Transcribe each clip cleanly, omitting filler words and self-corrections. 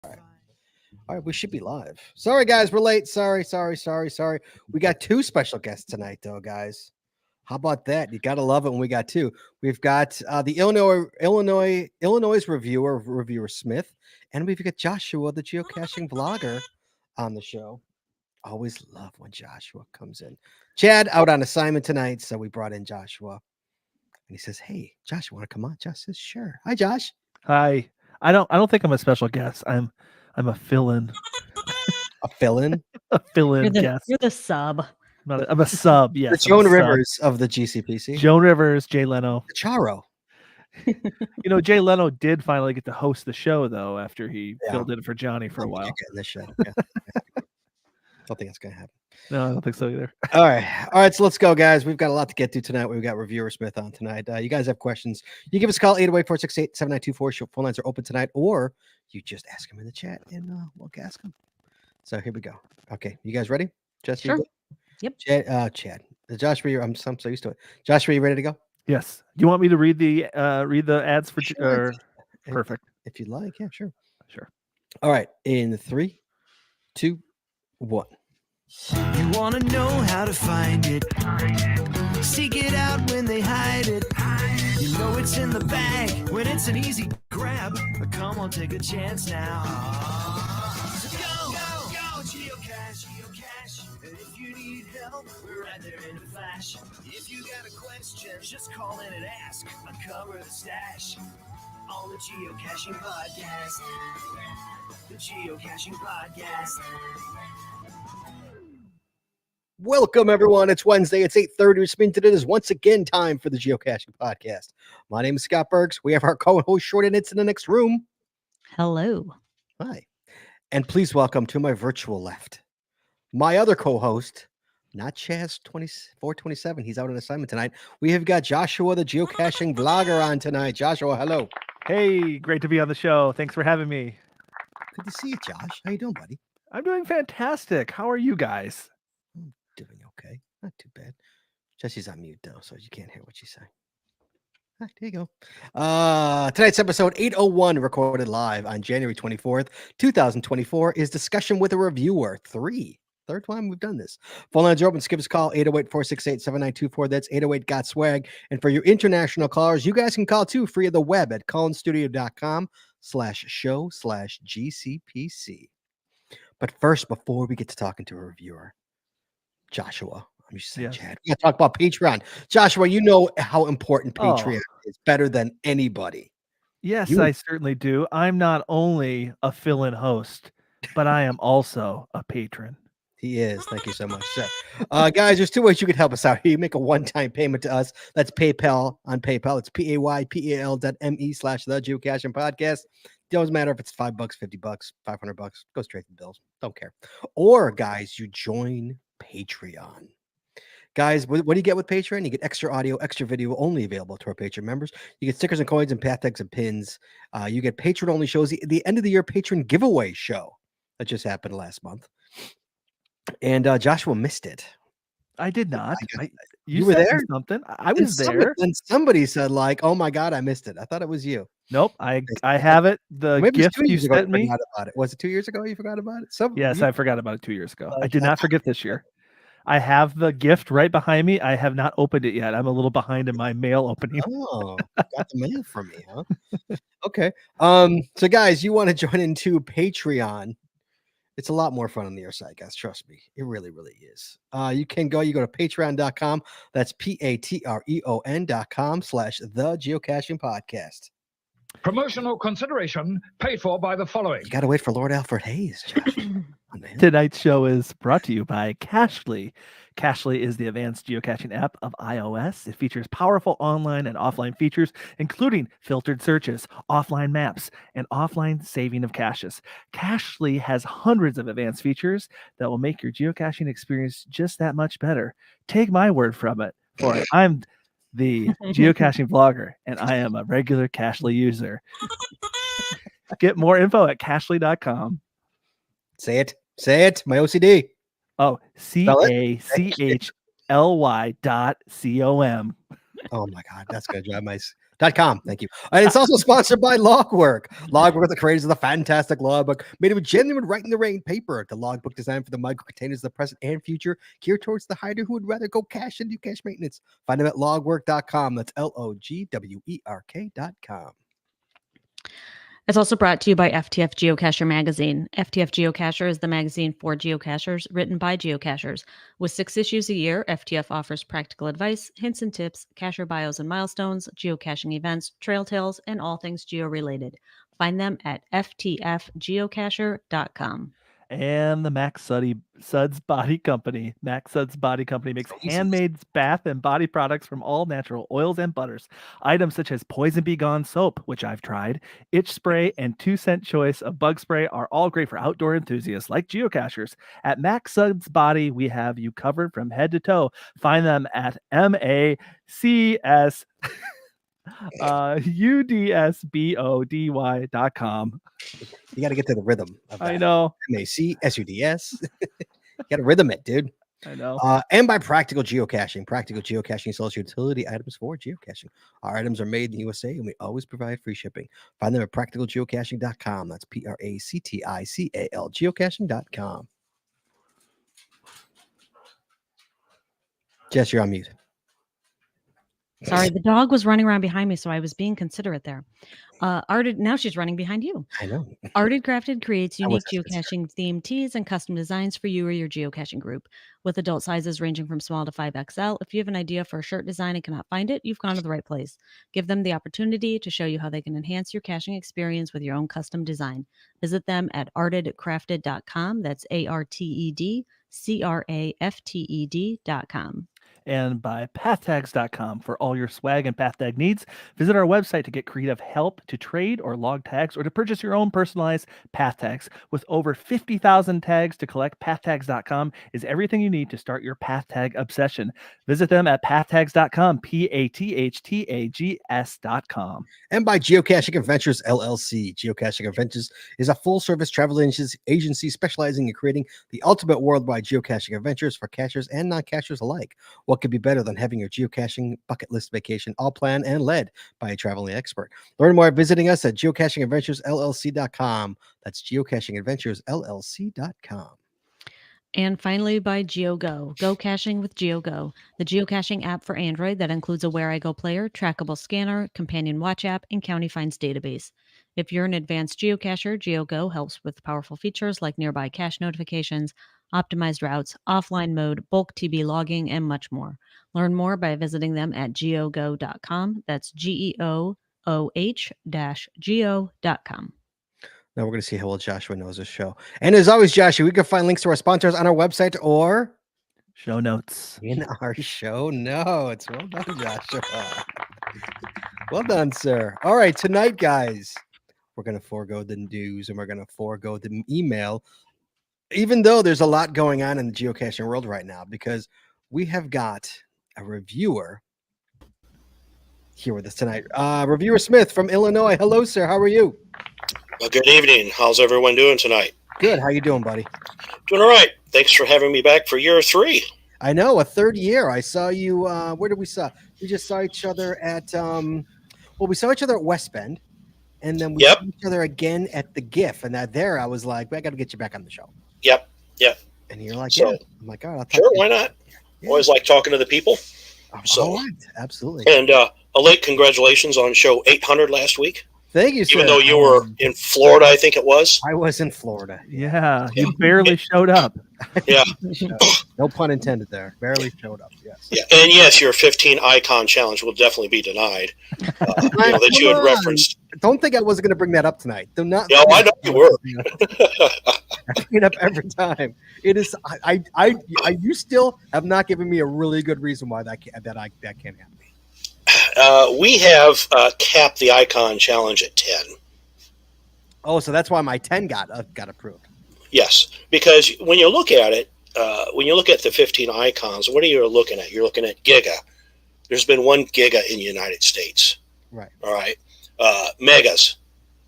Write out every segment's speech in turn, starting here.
All right, we should be live. Sorry, guys, we're late. Sorry. We got two special guests tonight, though, guys. How about that? You gotta love it when we got two. We've got the Illinois reviewer Smith, and we've got Joshua, the geocaching vlogger, on the show. Always love when Joshua comes in. Chad out on assignment tonight, so we brought in Joshua, and he says, "Hey, Josh, want to come on?" Josh says, "Sure." Hi, Josh. Hi. I don't think I'm a special guest. I'm a fill-in. A fill-in. A fill-in guest. You're the sub. I'm a sub, The yes. Joan Rivers of the GCPC. Joan Rivers, Jay Leno. The Charo. Jay Leno did finally get to host the show though after he Yeah. filled in for Johnny for a while. In this show. Yeah. Don't think it's gonna happen. No, I don't think so either. All right. So let's go, guys. We've got a lot to get to tonight. We've got reviewer Smith on tonight. You guys have questions? You give us a call 808-468-7924. Phone lines are open tonight, or you just ask them in the chat, and we'll ask them. So here we go. Okay, you guys ready? Just Sure. Yep. Chad. Joshua, I'm so used to it. Joshua, you ready to go? Yes. Do you want me to read the ads for? Sure. Perfect. If you'd like, yeah, sure. All right. In 3, 2, 1. You want to know how to find it. Seek it out when they hide it. You know it's in the bag when it's an easy grab. But come on, take a chance now. So go, geocache. And if you need help, we're right there in a flash. If you got a question, just call in and ask. Uncover the stash on the Geocaching Podcast. The Geocaching Podcast. Welcome, everyone. It's Wednesday. It's 8:30, which means that it is once again time for the Geocaching Podcast. My name is Scott Bergs. We have our co-host Short and It's in the next room. Hello. Hi. And please welcome to my virtual left, my other co-host, not Chaz 2427. He's out on assignment tonight. We have got Joshua, the geocaching vlogger, on tonight. Joshua, hello. Hey, great to be on the show. Thanks for having me. Good to see you, Josh. How you doing, buddy? I'm doing fantastic. How are you guys? Doing okay. Not too bad. Jesse's on mute, though, so you can't hear what she's saying. All right, there you go. Tonight's episode 801, recorded live on January 24th, 2024, is Discussion with a Reviewer 3. Third time we've done this. Phone lines are open. Give us a call, 808-468-7924. That's 808-GOT-SWAG. And for your international callers, you guys can call, too, free of the web at callinstudio.com/show/GCPC. But first, before we get to talking to a reviewer, Joshua, I'm just saying, Chad, we got to talk about Patreon. Joshua, you know how important Patreon is, better than anybody. Yes, I certainly do. I'm not only a fill-in host, but I am also a patron. He is. Thank you so much, sir. Guys, there's two ways you can help us out. You make a one-time payment to us. That's PayPal on PayPal. It's paypal.me/the Geocaching Podcast. Doesn't matter if it's $5, $50, $500. Go straight to the bills. Don't care. Or, guys, you join Patreon. Guys, what do you get with Patreon? You get extra audio, extra video, only available to our Patreon members. You get stickers and coins and path tags and pins. You get patron-only shows. The end of the year patron giveaway show that just happened last month. And Joshua missed it. I did not. You were there? Something. I was there. And somebody said, like, "Oh my God, I missed it." I thought it was you. Nope. I have it. The gift you sent me. About it. Was it 2 years ago you forgot about it? Yes, I forgot about it 2 years ago. I did not forget this year. I have the gift right behind me. I have not opened it yet. I'm a little behind in my mail opening. Oh, got the mail from me, huh? Okay. So guys, you want to join into Patreon. It's a lot more fun on the other side, guys. Trust me. It really, really is. You go to patreon.com. That's patreon.com/the Geocaching Podcast. Promotional consideration paid for by the following. You got to wait for Lord Alfred Hayes. Tonight's show is brought to you by Cachly. Cachly is the advanced geocaching app of iOS. It features powerful online and offline features, including filtered searches, offline maps, and offline saving of caches. Cachly has hundreds of advanced features that will make your geocaching experience just that much better. Take my word from it, for I'm the geocaching vlogger, and I am a regular Cachly user. Get more info at cachly.com. Say it. My OCD. Oh, CACHLY.com. Oh my God, that's gonna drive my .com. Thank you. And it's also sponsored by Logwork. Logwork, the creators of the fantastic logbook, made with genuine write in the rain paper. The logbook designed for the micro containers of the present and future, geared towards the hider who would rather go cash and do cash maintenance. Find them at logwork.com. That's LOGWERK.com. It's also brought to you by FTF Geocacher Magazine. FTF Geocacher is the magazine for geocachers, written by geocachers. With 6 issues a year, FTF offers practical advice, hints and tips, cacher bios and milestones, geocaching events, trail tales, and all things geo-related. Find them at ftfgeocacher.com. And the Max Suds Body Company. Max Suds Body Company makes handmade bath and body products from all natural oils and butters. Items such as Poison Be Gone soap, which I've tried, itch spray, and 2-cent choice of bug spray are all great for outdoor enthusiasts like geocachers. At Max Suds Body, we have you covered from head to toe. Find them at MACS UDSBODY.com. You got to get to the rhythm of that. I know. MACSUDS. Got to rhythm it, dude. I know. And by Practical Geocaching. Practical Geocaching sells utility items for geocaching. Our items are made in the USA, and we always provide free shipping. Find them at practicalgeocaching.com. That's PRACTICAL geocaching.com. Jess, you're on mute. Sorry, the dog was running around behind me, so I was being considerate there. Arted, now she's running behind you. I know. Arted Crafted creates I unique was- geocaching themed tees and custom designs for you or your geocaching group. With adult sizes ranging from small to 5XL, if you have an idea for a shirt design and cannot find it, you've gone to the right place. Give them the opportunity to show you how they can enhance your caching experience with your own custom design. Visit them at artedcrafted.com. That's ARTEDCRAFTED.com. And by pathtags.com for all your swag and path tag needs. Visit our website to get creative help to trade or log tags or to purchase your own personalized path tags. With over 50,000 tags to collect, pathtags.com is everything you need to start your path tag obsession. Visit them at pathtags.com, PATHTAGS.com. And by Geocaching Adventures LLC. Geocaching Adventures is a full-service travel agency specializing in creating the ultimate worldwide geocaching adventures for cachers and non-cachers alike. What could be better than having your geocaching bucket list vacation all planned and led by a traveling expert? Learn more by visiting us at geocachingadventuresllc.com. That's geocachingadventuresllc.com. And finally, by GeoGo. Go caching with GeoGo, the geocaching app for Android that includes a Where I Go player, trackable scanner, companion watch app, and county finds database. If you're an advanced geocacher, GeoGo helps with powerful features like nearby cache notifications, optimized routes, offline mode, bulk TB logging, and much more. Learn more by visiting them at geogo.com. That's GEOH-geo.com. Now we're going to see how well Joshua knows this show. And as always, Joshua, we can find links to our sponsors on our website or Show notes. in our show notes. Well done, Joshua. Well done, sir. All right, tonight, guys, we're going to forego the news and we're going to forego the email, even though there's a lot going on in the geocaching world right now, because we have got a reviewer here with us tonight. Reviewer Smith from Illinois. Hello, sir. How are you? Well, good evening. How's everyone doing tonight? Good. How you doing, buddy? Doing all right. Thanks for having me back for year 3. I know, a third year. I saw you. Where did we saw? We just saw each other at. We saw each other at West Bend, and then we saw each other again at the GIF. And there, I was like, I got to get you back on the show. Yep. And you're like, So- yeah. I'm like, all right, I'll talk Sure, to you. why not? Yeah. Always like talking to the people. So- all right, absolutely. And a late congratulations on show 800 last week. Thank you, sir. Even though you were in Florida, I think it was. I was in Florida. Yeah, you barely showed up. Yeah. No pun intended there. Barely showed up. Yes. Yeah. And yes, your 15 icon challenge will definitely be denied. That you had Come on. referenced. Don't think I wasn't going to bring that up tonight. Do not. Yeah, I know you were. I bring it up every time. It is. You still have not given me a really good reason why that can't happen. We have capped the icon challenge at 10. Oh, so that's why my 10 got approved. Yes, because when you look at it, when you look at the 15 icons, what are you looking at? You're looking at giga. There's been 1 giga in the United States. Right. All right. Megas.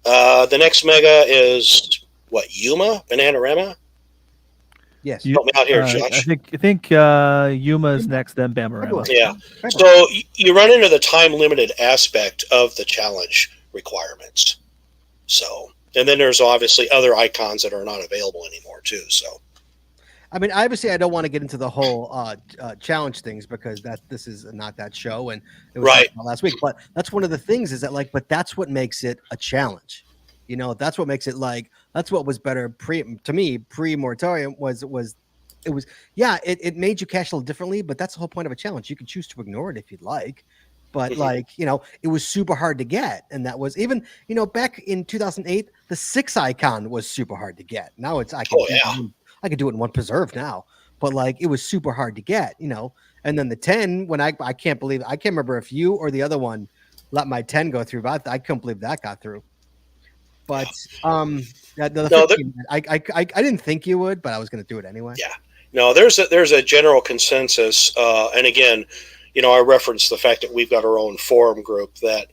The next mega is what? Yuma? Bananarama? Yes. You- Help me out here, I Josh. think Yuma is next, then Bamorano. Yeah. So you run into the time limited aspect of the challenge requirements. So, and then there's obviously other icons that are not available anymore too. So, I mean, obviously, I don't want to get into the whole challenge things because this is not that show, and it was Right. last week. But that's one of the things is that but that's what makes it a challenge. You know, that's what makes it that's what was better pre-moratorium was it made you cash a little differently, but that's the whole point of a challenge. You can choose to ignore it if you'd like, but it was super hard to get, and that was even back in 2008, the 6 icon was super hard to get. Now I could do it in one preserve now, but it was super hard to get, and then the 10 when I can't remember if you or the other one let my 10 go through, but I couldn't believe that got through. But the 15, I didn't think you would, but I was going to do it anyway. Yeah, no, there's a general consensus, and again, I referenced the fact that we've got our own forum group that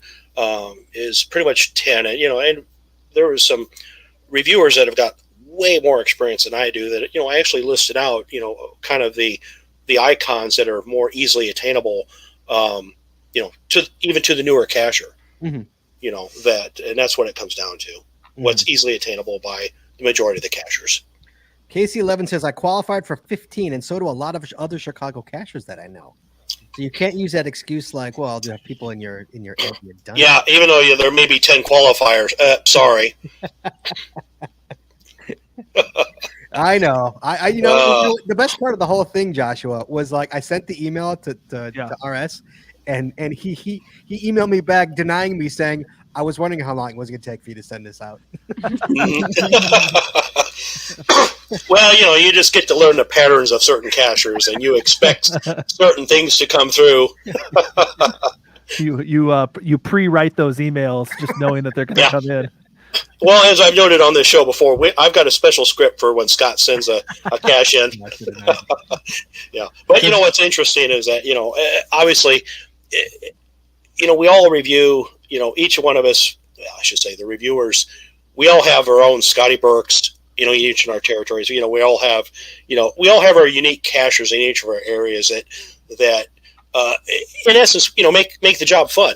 is pretty much 10, and there was some reviewers that have got way more experience than I do that I actually listed out kind of the icons that are more easily attainable to the newer cacher. Mm-hmm. And that's what it comes down to. Mm-hmm. What's easily attainable by the majority of the cachers. Casey11 says I qualified for 15, and so do a lot of other Chicago cachers that I know. So you can't use that excuse well, do you have people in your area done? Yeah, even though there may be 10 qualifiers. Sorry. I know. I the best part of the whole thing, Joshua, was I sent the email to RS, and he emailed me back denying me, saying I was wondering how long it was going to take for you to send this out. Well, you just get to learn the patterns of certain cachers, and you expect certain things to come through. You pre-write those emails just knowing that they're going to come in. Well, as I've noted on this show before, I've got a special script for when Scott sends a cache in. Yeah, but what's interesting is that obviously, we all review. Each one of us, I should say, the reviewers, we all have our own Scotty Burks. Each in our territories. We all have our unique cachers in each of our areas that in essence, make the job fun.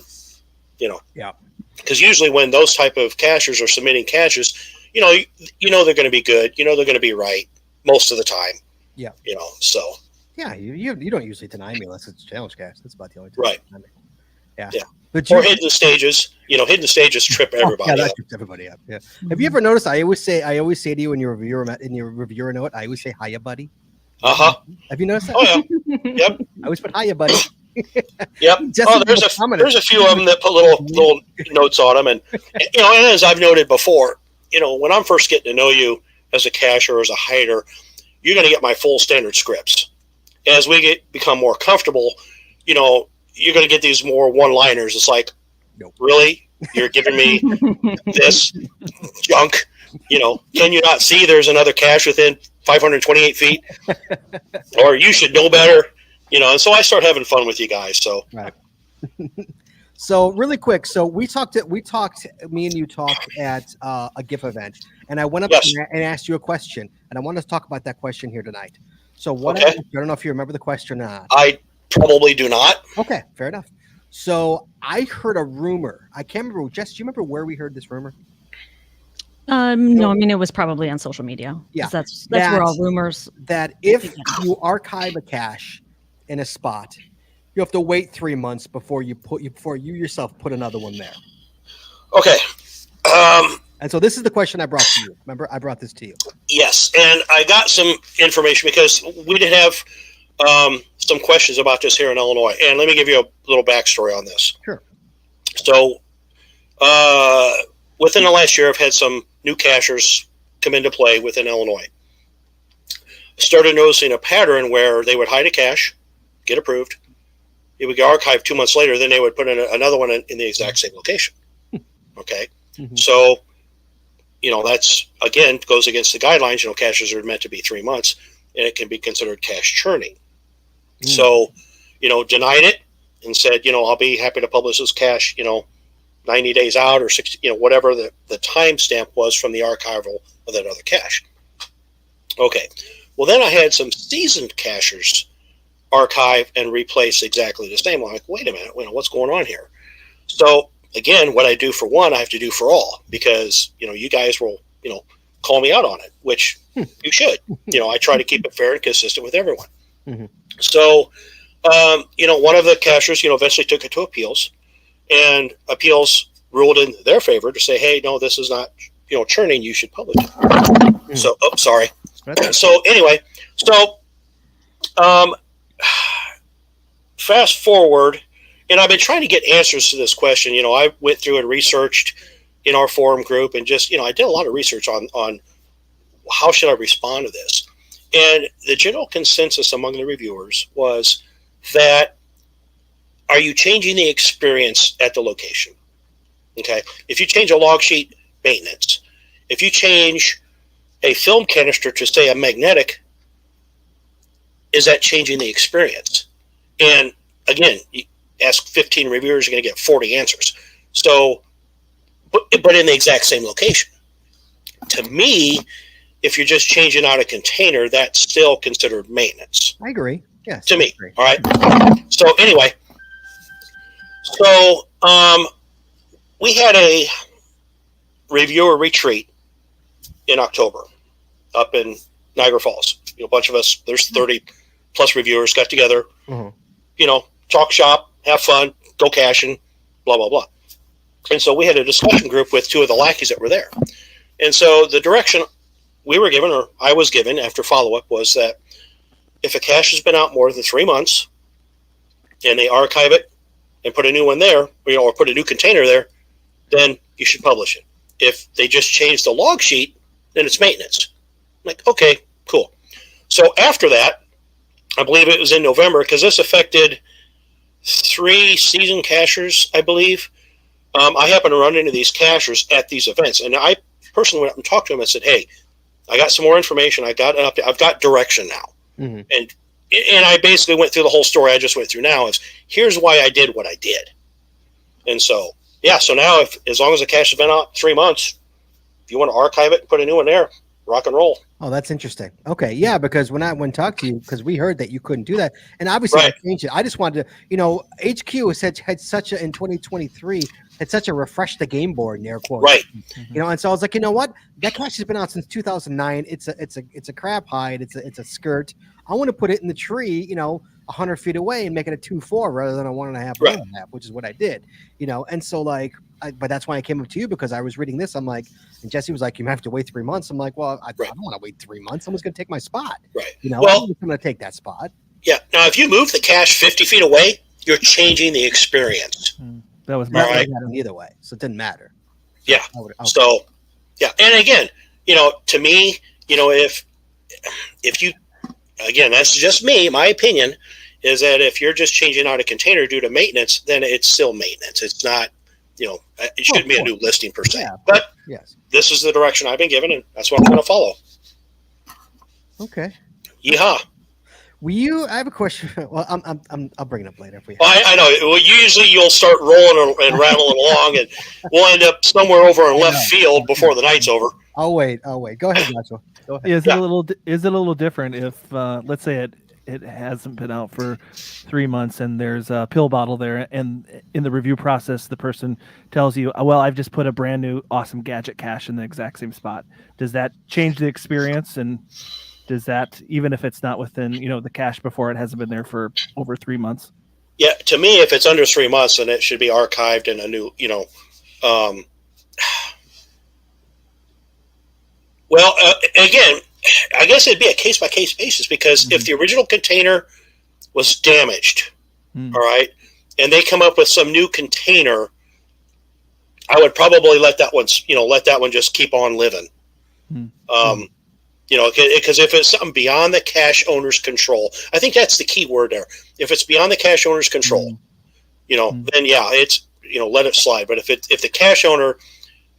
Yeah. Because usually when those type of cachers are submitting caches, they're going to be good. They're going to be right most of the time. Yeah. So. Yeah, you don't usually deny me unless it's a challenge cache. That's about the only time. Right. Yeah. Yeah. But or hidden stages. Hidden stages trip everybody up. That trips everybody up. Yeah. Have you ever noticed? I always say to you in your reviewer note, I always say hiya, buddy. Have you noticed that? Oh yeah. Yep. I always put hiya, buddy. Yep. There's a few of them that put little notes on them, and as I've noted before, when I'm first getting to know you as a cacher or as a hider, you're going to get my full standard scripts. As we become more comfortable, you're going to get these more one-liners. It's like, nope. Really? You're giving me this junk? Can you not see there's another cache within 528 feet? Or you should know better. And so I start having fun with you guys. So right. So really quick, me and you talked at a GIF event, and I went up and asked you a question, and I want to talk about that question here tonight. So I don't know if you remember the question or not. I probably do not. Okay, fair enough. So I heard a rumor. I can't remember. Jess, do you remember where we heard this rumor? No, I mean it was probably on social media. Yeah, that's where all rumors. That if you archive a cache in a spot, you have to wait 3 months before you yourself put another one there. Okay. And so this is the question I brought to you. Remember, I brought this to you. Yes, and I got some information because we did have some questions about this here in Illinois. And let me give you a little backstory on this. Sure. So within the last year, I've had some new cachers come into play within Illinois. Started noticing a pattern where they would hide a cache, get approved. It would get archived 2 months later. Then they would put in another one in the exact same location. Okay. Mm-hmm. So, that's, again, goes against the guidelines. Caches are meant to be 3 months, and it can be considered cache churning. Mm. So, denied it and said, I'll be happy to publish this cache, 90 days out or 60, whatever the time stamp was from the archival of that other cache. Okay. Well, then I had some seasoned cashers archive and replace exactly the same. I'm like, wait a minute, what's going on here? So again, what I do for one, I have to do for all, because you guys will call me out on it, which you should. I try to keep it fair and consistent with everyone. Mm-hmm. So one of the cashers eventually took it to appeals, and appeals ruled in their favor to say, hey, no, this is not churning, you should publish it. Mm-hmm. So sorry. So anyway, fast forward, and I've been trying to get answers to this question. I went through and researched in our forum group, and just I did a lot of research on how should I respond to this. And the general consensus among the reviewers was that, are you changing the experience at the location? Okay, if you change a log sheet, maintenance. If you change a film canister to, say, a magnetic, is that changing the experience? And again, you ask 15 reviewers, you're going to get 40 answers. So, but in the exact same location. To me, if you're just changing out a container, that's still considered maintenance. I agree. Yes. To me. Agree. All right. So anyway, we had a reviewer retreat in October up in Niagara Falls. A bunch of us, there's 30 plus reviewers, got together, talk shop, have fun, go caching, blah, blah, blah. And so we had a discussion group with two of the lackeys that were there. And so the direction we were given, or I was given after follow-up, was that if a cache has been out more than 3 months and they archive it and put a new one there, or put a new container there, then you should publish it. If they just change the log sheet, then it's maintenance. I'm like, okay, cool. So after that, I believe it was in November, because this affected 3 seasoned cachers, I believe. I happened to run into these cachers at these events, and I personally went up and talked to them and said, hey, I got some more information. I've got direction now. Mm-hmm. And I basically went through the whole story I just went through now. Is here's why I did what I did. And so, yeah, so now as long as the cache has been out 3 months, if you want to archive it and put a new one there, rock and roll. Oh, that's interesting. Okay, yeah, because when I talked to you, because we heard that you couldn't do that, and obviously I changed it. I just wanted to, HQ had such a in 2023 had such a refresh the game board in air quotes, right? And so I was like, what? That cache has been out since 2009. It's a crab hide. It's a skirt. I want to put it in the tree, 100 feet away and make it a 2.4 rather than a 1.5 right. 1.5, which is what I did, and so but that's why I came up to you, because I was reading this. I'm like, and Jesse was like, you have to wait 3 months. I'm like, well, I don't want to wait 3 months. Someone's going to take my spot. Right. Well, I'm going to take that spot. Yeah. Now, if you move the cache 50 feet away, you're changing the experience. That was my right. Either way. So it didn't matter. Yeah. So, yeah. And again, to me, if you, again, that's just me, my opinion is that if you're just changing out a container due to maintenance, then it's still maintenance. It's not, it shouldn't be a new listing per se. Yeah, but yes, this is the direction I've been given, and that's what I'm going to follow. Okay. Yeehaw. I have a question. Well, I'll bring it up later if we. I know. Well, usually you'll start rolling and rattling along, and we'll end up somewhere over in left field before the night's over. I'll wait. Go ahead, Joshua. Go ahead. Is it a little different if let's say it hasn't been out for 3 months and there's a pill bottle there, and in the review process the person tells you, well, I've just put a brand new awesome gadget cache in the exact same spot. Does that change the experience? And does that, even if it's not within the cache before it hasn't been there for over 3 months? Yeah, to me, if it's under 3 months, then it should be archived in a new well, again, I guess it'd be a case-by-case basis, because if the original container was damaged, all right, and they come up with some new container, I would probably let that one just keep on living. Because if it's something beyond the cache owner's control, I think that's the key word there. If it's beyond the cache owner's control, then yeah, it's let it slide. But if the cache owner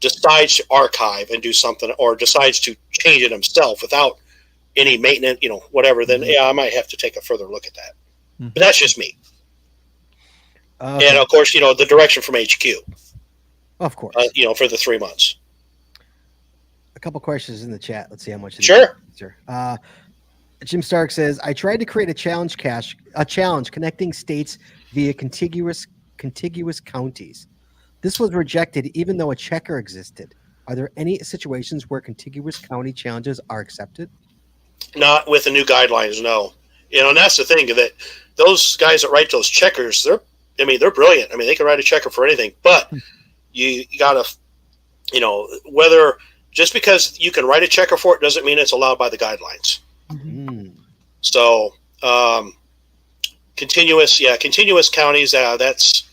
decides to archive and do something, or decides to change it himself without any maintenance, whatever, then yeah, I might have to take a further look at that. But that's just me. Okay. And of course, the direction from HQ. Of course. For the 3 months. A couple questions in the chat. Let's see how much. Sure. Jim Stark says, I tried to create a challenge connecting states via contiguous counties. This was rejected even though a checker existed. Are there any situations where contiguous county challenges are accepted? Not with the new guidelines, no. And that's the thing, that those guys that write those checkers, they're brilliant. I mean, they can write a checker for anything, but you gotta, whether just because you can write a checker for it doesn't mean it's allowed by the guidelines. Mm-hmm. So, continuous counties, that's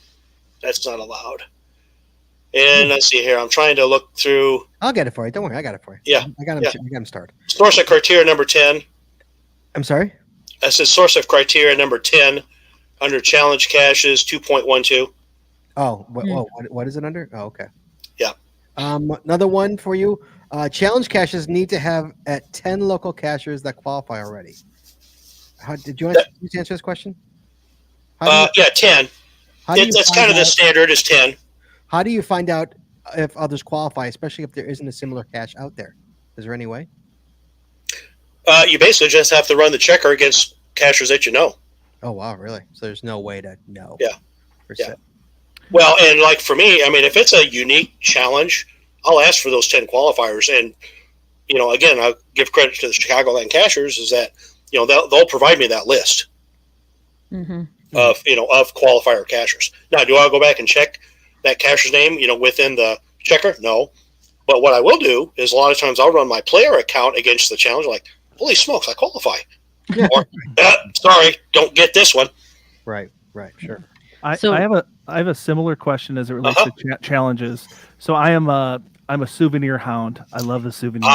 not allowed. And let's see here. I'm trying to look through. I'll get it for you. Don't worry. I got it for you. Yeah. I got him started. Source of criteria number 10. I'm sorry? That says source of criteria number 10 under challenge caches 2.12. Oh, what is it under? Oh, okay. Yeah. Another one for you. Challenge caches need to have at 10 local cachers that qualify already. Did you want to answer this question? 10. That's kind of the standard is 10. How do you find out if others qualify, especially if there isn't a similar cache out there? Is there any way? You basically just have to run the checker against cachers that you know. Oh, wow, really? So there's no way to know. Yeah. Well, and like for me, I mean, if it's a unique challenge, I'll ask for those 10 qualifiers. And, again, I'll give credit to the Chicagoland cachers is that, they'll provide me that list of qualifier cachers. Now, do I go back and check that cacher's name, within the checker? No. But what I will do is a lot of times I'll run my player account against the challenge, like, holy smokes, I qualify. Or, sorry, don't get this one. Right, sure. I have a similar question as it relates to challenges. So I'm a souvenir hound. I love the souvenir.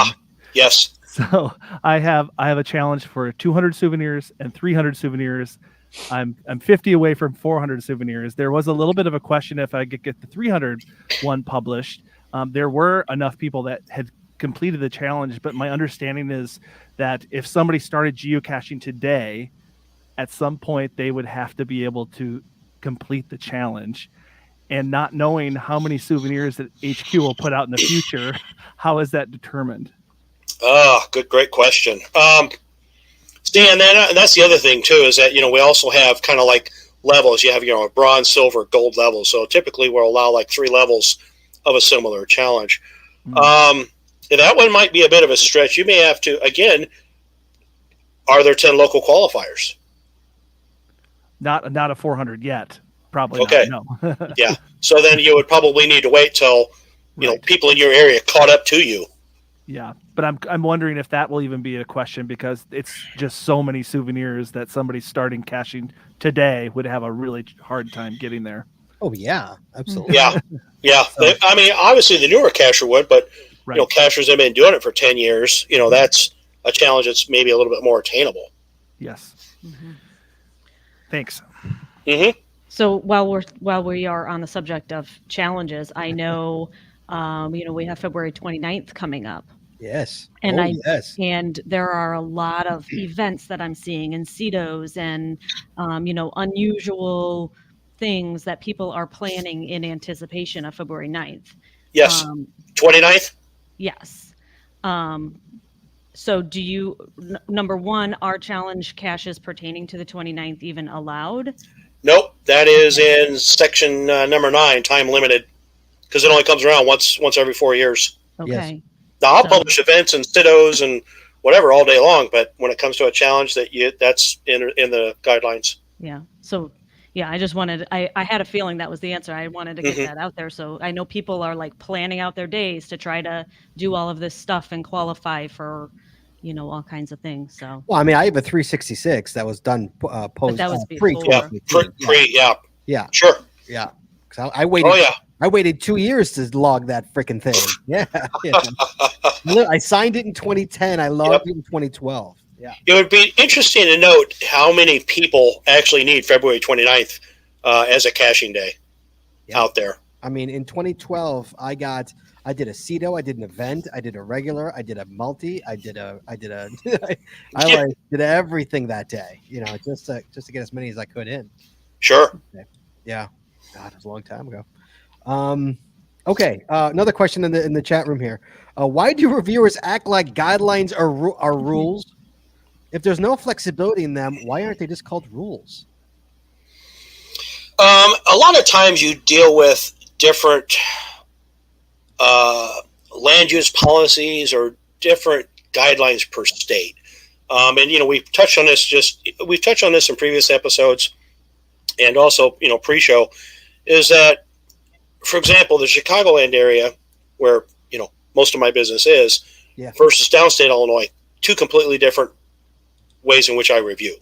Yes. So I have a challenge for 200 souvenirs and 300 souvenirs. I'm 50 away from 400 souvenirs. There was a little bit of a question if I could get the 300 one published. There were enough people that had completed the challenge, but my understanding is that if somebody started geocaching today, at some point they would have to be able to complete the challenge. And not knowing how many souvenirs that HQ will put out in the future, how is that determined? Great question. See, and that's the other thing too, is that, we also have kind of like levels. You have, a bronze, silver, gold level. So typically we'll allow like 3 levels of a similar challenge. That one might be a bit of a stretch. You may have to, again, are there 10 local qualifiers? Not a 400 yet. Probably okay. Not, no. Yeah. So then you would probably need to wait till, people in your area caught up to you. Yeah. But I'm wondering if that will even be a question, because it's just so many souvenirs that somebody starting caching today would have a really hard time getting there. Oh yeah, absolutely. Yeah. So, I mean, obviously the newer cacher would, but cachers that have been doing it for 10 years, that's a challenge that's maybe a little bit more attainable. Yes. Thanks. So while we are on the subject of challenges, I know, we have February 29th coming up. Yes. And yes. And there are a lot of events that I'm seeing in CETOs and, unusual things that people are planning in anticipation of February 9th. Yes. 29th? Yes. So do you, number one, are challenge caches pertaining to the 29th even allowed? Nope. That is in section number 9, time limited, because it only comes around once every 4 years. Okay. Yes. Now, I'll publish events and CITOs and whatever all day long, but when it comes to a challenge, that's in the guidelines. Yeah. So, yeah, I just wanted, I had a feeling that was the answer. I wanted to get that out there. So I know people are like planning out their days to try to do all of this stuff and qualify for, all kinds of things. So, well, I mean, I have a 366 that was done post. But that was pre. before. Yeah. Sure. Yeah. Because I waited. Oh, yeah. I waited 2 years to log that freaking thing. Yeah. I signed it in 2010. I logged it in 2012. Yeah. It would be interesting to note how many people actually need February 29th as a caching day out there. I mean, in 2012, I did a CETO, I did an event, I did a regular, I did a multi, I did everything that day, just to get as many as I could in. Sure. Yeah. God, it was a long time ago. Okay. Another question in the chat room here. Why do reviewers act like guidelines are rules? If there's no flexibility in them, why aren't they just called rules? A lot of times you deal with different land use policies or different guidelines per state. And we've touched on this in previous episodes, and also pre-show, is that, for example, the Chicagoland area, where most of my business is, versus downstate Illinois, two completely different ways in which I review.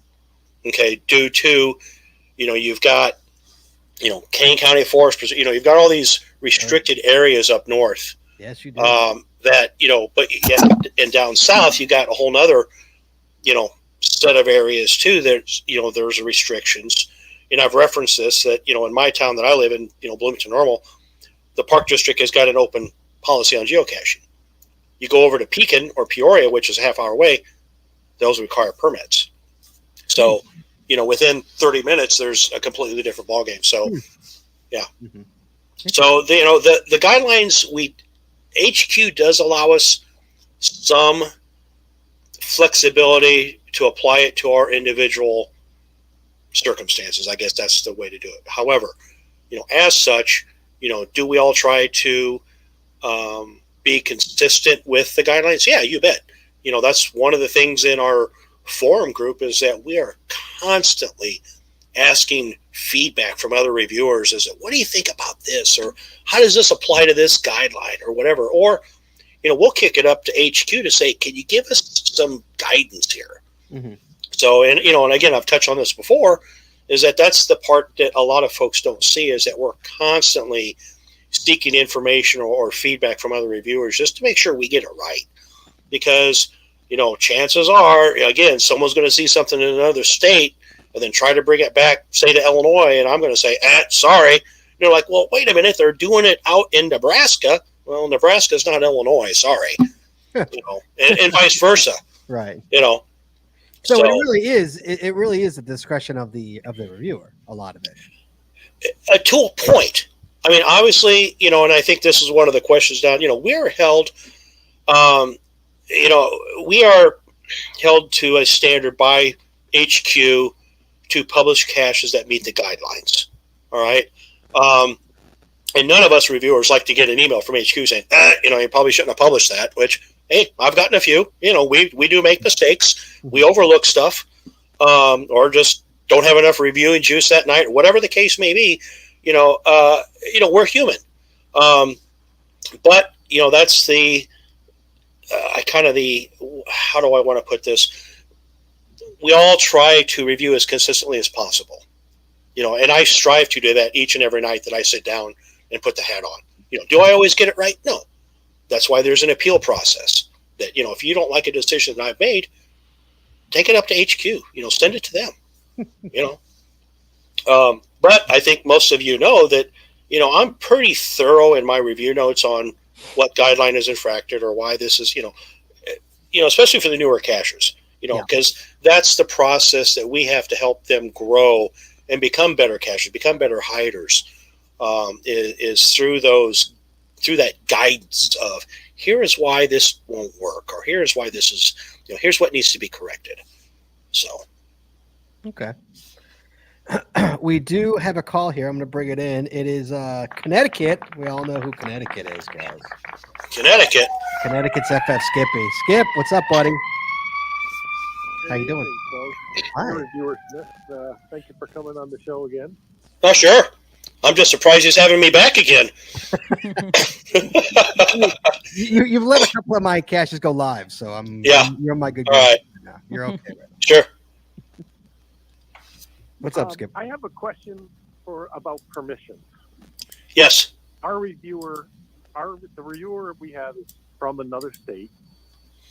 Okay, due to you've got Kane County Forest, you've got all these restricted areas up north. Yes, you do. But and down south you got a whole nother set of areas too. There's restrictions. I've referenced this, that in my town that I live in, Bloomington Normal, the park district has got an open policy on geocaching. You go over to Pekin or Peoria, which is a half hour away, those require permits. So within 30 minutes there's a completely different ballgame. So so the guidelines, HQ does allow us some flexibility to apply it to our individual circumstances. I guess that's the way to do it. However, as such, do we all try to be consistent with the guidelines? Yeah, you bet. That's one of the things in our forum group, is that we are constantly asking feedback from other reviewers. Is it, what do you think about this? Or how does this apply to this guideline or whatever? Or, we'll kick it up to HQ to say, can you give us some guidance here? Mm-hmm. So, and again, I've touched on this before, is that's the part that a lot of folks don't see, is that we're constantly seeking information or feedback from other reviewers just to make sure we get it right. Because, chances are, again, someone's going to see something in another state and then try to bring it back, say, to Illinois, and I'm going to say, sorry. You're like, well, wait a minute, they're doing it out in Nebraska. Well, Nebraska's not Illinois, sorry. And vice versa. Right. So it really is at the discretion of the reviewer, a lot of it. To a point. I mean, obviously, and I think this is one of the questions down, we are held, we are held to a standard by HQ to publish caches that meet the guidelines. All right. And none of us reviewers like to get an email from HQ saying, you probably shouldn't have published that, which, hey, I've gotten a few. We do make mistakes. We overlook stuff, or just don't have enough reviewing juice that night, or whatever the case may be. We're human. But that's the how do I want to put this? We all try to review as consistently as possible. And I strive to do that each and every night that I sit down and put the hat on. Do I always get it right? No. That's why there's an appeal process. That, if you don't like a decision that I've made, take it up to HQ. Send it to them. But I think most of know that, I'm pretty thorough in my review notes on what guideline is infracted or why this is, especially for the newer cachers, because that's the process that we have to help them grow and become better cachers, become better hiders, is through that guidance of, here is why this won't work, or here is why this is, here's what needs to be corrected. So. Okay. We do have a call here. I'm going to bring it in. It is Connecticut. We all know who Connecticut is, guys. Connecticut's FF Skippy. Skip, what's up, buddy? How you doing? Hi. Viewer Smith, thank you for coming on the show again. Oh, sure. I'm just surprised he's having me back again. You've let a couple of my caches go live, so you're my good guy. All right. Now. You're okay. Right? Sure. What's up, Skip? I have a question about permissions. Yes. The reviewer we have is from another state,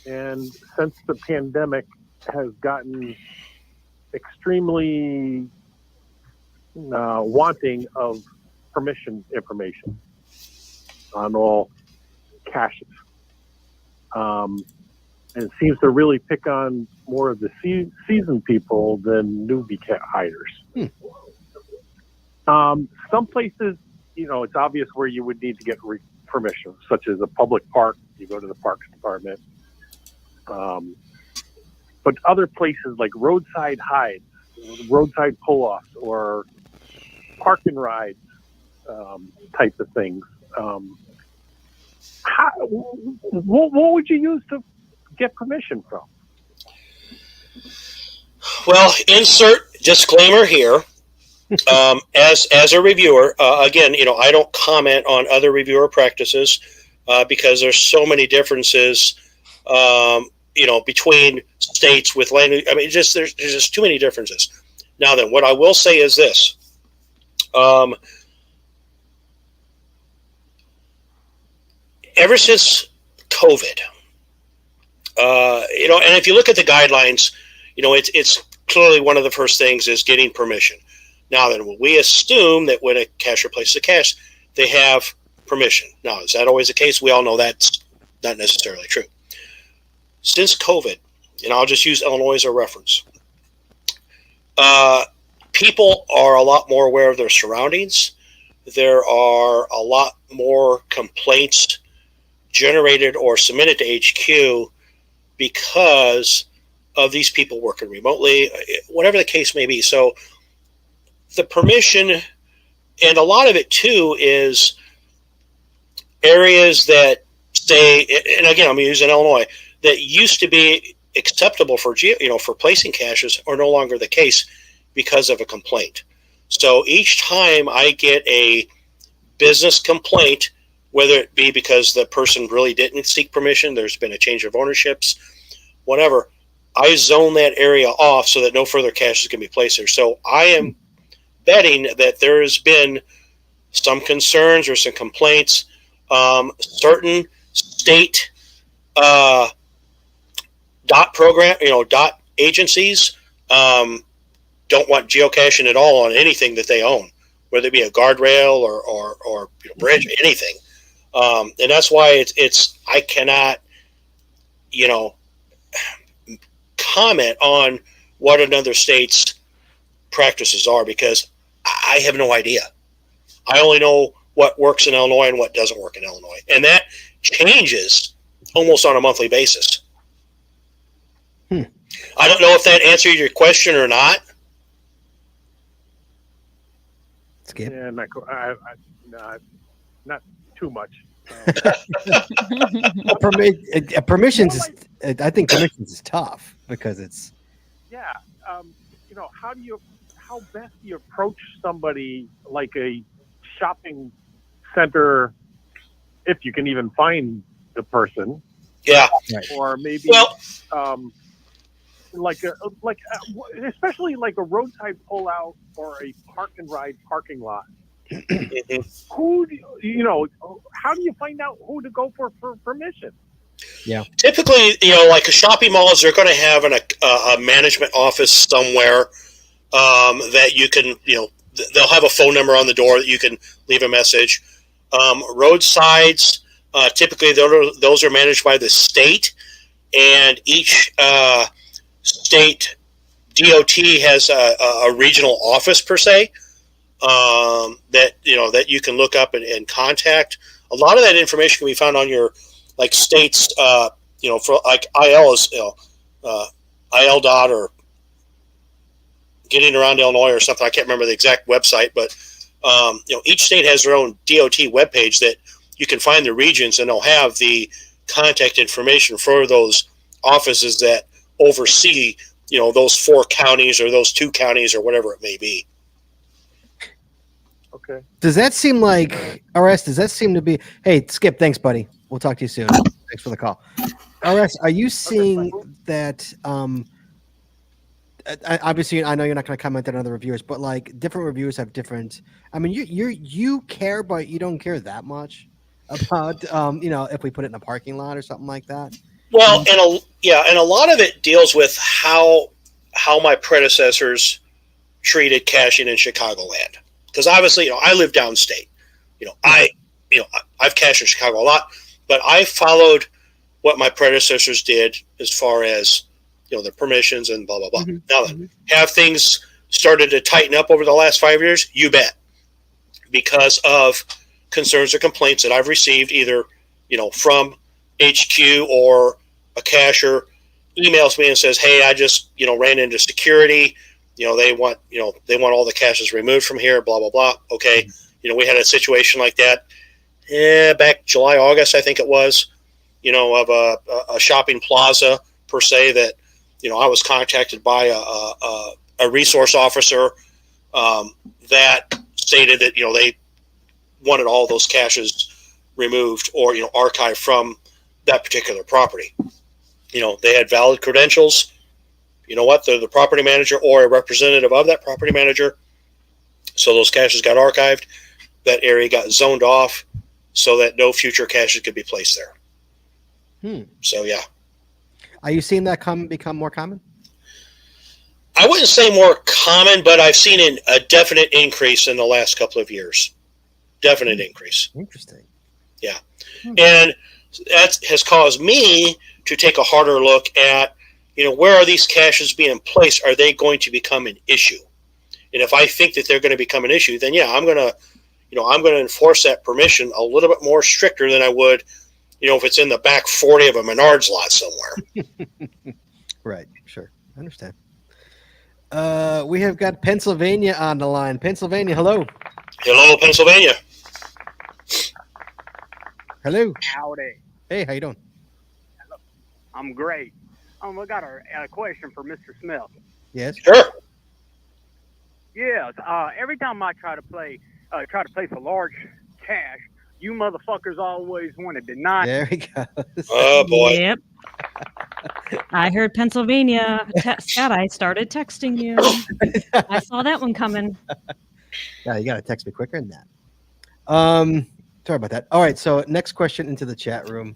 and since the pandemic has gotten extremely wanting of permission information on all caches, and it seems to really pick on more of the seasoned people than newbie hiders. Some places, it's obvious where you would need to get permission, such as a public park. You go to the parks department. but other places like roadside hides, roadside pull-offs, or park and rides type of things. What would you use to get permission from? Well, insert disclaimer here. As a reviewer, again, I don't comment on other reviewer practices because there's so many differences, between states with land. I mean, there's just too many differences. Now then, what I will say is this. Ever since COVID, and if you look at the guidelines, it's clearly one of the first things is getting permission. Now then, we assume that when a cashier places a cash, they have permission. Now, is that always the case? We all know that's not necessarily true. Since COVID, and I'll just use Illinois as a reference, people are a lot more aware of their surroundings. There are a lot more complaints generated or submitted to HQ because of these people working remotely, whatever the case may be. So the permission, and a lot of it too, is areas that say, and again, I'm using Illinois, that used to be acceptable for for placing caches are no longer the case because of a complaint. So each time I get a business complaint, whether it be because the person really didn't seek permission, there's been a change of ownerships, whatever, I zone that area off so that no further caches can be placed there. So I am betting that there has been some concerns or some complaints. Certain state dot program, dot agencies don't want geocaching at all on anything that they own, whether it be a guardrail or bridge, anything. And that's why it's I cannot, comment on what another state's practices are because I have no idea. I only know what works in Illinois and what doesn't work in Illinois. And that changes almost on a monthly basis. I don't know if that answered your question or not. Skip. Yeah, not too much. Permissions is, I think permissions is tough because it's. Yeah. How best do you approach somebody like a shopping center, if you can even find the person? Yeah. Or maybe, especially like a roadside pullout or a park and ride parking lot. Who do how do you find out who to go for permission? Yeah. Typically, like a shopping malls, they're going to have a management office somewhere that you can, they'll have a phone number on the door that you can leave a message. Roadsides, typically those are managed by the state, and each state DOT has a regional office per se that you can look up and contact. A lot of that information can be found on your states. For like IL is IL dot or Getting Around Illinois or something. I can't remember the exact website, but each state has their own DOT webpage that you can find the regions, and they'll have the contact information for those offices that oversee those 4 counties or those 2 counties or whatever it may be. Okay. Does that seem like RS? Does that seem to be? Hey, Skip. Thanks, buddy. We'll talk to you soon. Thanks for the call. RS, are you seeing that? Obviously, I know you're not going to comment on other reviewers, but different reviewers have different. I mean, you care, but you don't care that much about if we put it in a parking lot or something like that. Well, and a lot of it deals with how my predecessors treated caching in Chicagoland. Because obviously, I live downstate. I've cached in Chicago a lot, but I followed what my predecessors did as far as the permissions and blah blah blah. Mm-hmm. Now, have things started to tighten up over the last 5 years? You bet, because of concerns or complaints that I've received either from HQ or a cacher emails me and says, "Hey, I just ran into security. They want all the caches removed from here. Blah blah blah." Okay, we had a situation like that. Back July, August, I think it was. Of a shopping plaza per se that I was contacted by a resource officer that stated that they wanted all those caches removed or archived from that particular property. They had valid credentials. You know what? They're the property manager or a representative of that property manager. So those caches got archived. That area got zoned off so that no future caches could be placed there. So, yeah. Are you seeing that become more common? I wouldn't say more common, but I've seen a definite increase in the last couple of years. Definite increase. Interesting. Yeah. And that has caused me to take a harder look at, where are these caches being placed? Are they going to become an issue? And if I think that they're going to become an issue, then yeah, I'm going to enforce that permission a little bit more stricter than I would, if it's in the back 40 of a Menards lot somewhere. Right. Sure. I understand. We have got Pennsylvania on the line. Pennsylvania, hello. Hello, Pennsylvania. Hello. Howdy. Hey, how you doing? I'm great. We got a question for Mr. Smith. Yes. Sure. Yes. Every time I try to place a large cache, you motherfuckers always want to deny. There he goes. Oh boy. Yep. I heard Pennsylvania. Scott, I started texting you. I saw that one coming. Yeah, you got to text me quicker than that. Sorry about that. All right, so next question into the chat room.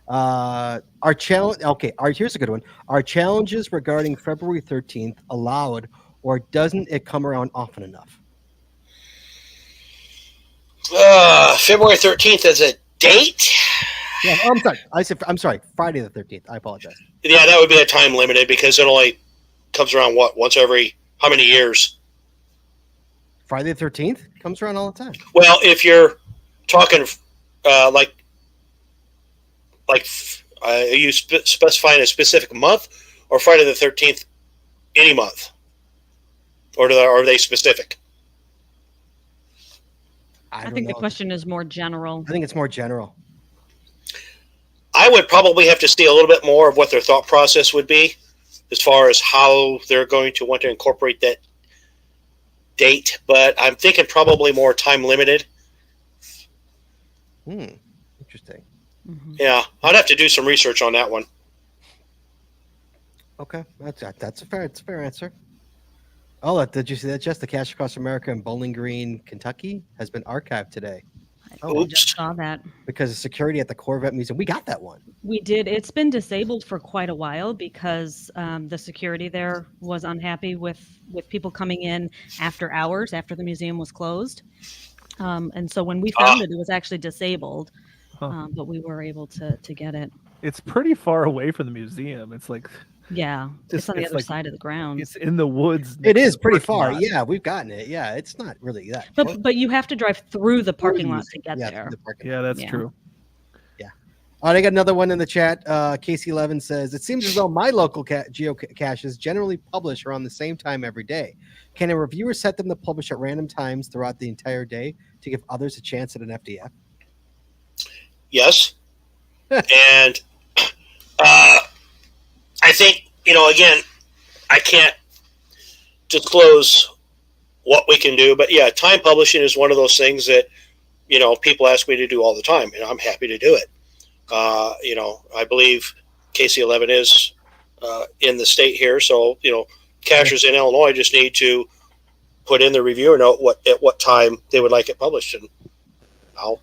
Our challenge. Okay, here's a good one. Are challenges regarding February 13th allowed, or doesn't it come around often enough? February 13th as a date? Yeah, I'm sorry. Friday the 13th. I apologize. Yeah, that would be a time limited because it only comes around once every how many years? Friday the 13th comes around all the time. Well, if you're talking are you specifying a specific month or Friday the 13th any month? Or are they specific? I think the question is more general. I think it's more general. I would probably have to see a little bit more of what their thought process would be as far as how they're going to want to incorporate that date, but I'm thinking probably more time limited. Interesting. Mm-hmm. Yeah, I'd have to do some research on that one. Okay, that's a fair answer. Oh, did you see that? Just the Cache Across America in Bowling Green, Kentucky, has been archived today. I just saw that. Because of security at the Corvette Museum. We got that one. We did. It's been disabled for quite a while because the security there was unhappy with people coming in after hours, after the museum was closed. And so when we found it was actually disabled, but we were able to get it. It's pretty far away from the museum. It's like... Yeah, it's on the other side of the ground. It's in the woods. It is pretty far. Yeah, we've gotten it. Yeah, it's not really that. But you have to drive through the parking lot to get there. Yeah, that's true. Yeah. All right, I got another one in the chat. Casey11 says, it seems as though my local geocaches generally publish around the same time every day. Can a reviewer set them to publish at random times throughout the entire day to give others a chance at an FDF? Yes. And I think, again, I can't disclose what we can do, but yeah, time publishing is one of those things that, people ask me to do all the time, and I'm happy to do it. I believe KC11 is in the state here, so, cachers in Illinois just need to put in the reviewer note at what time they would like it published, and I'll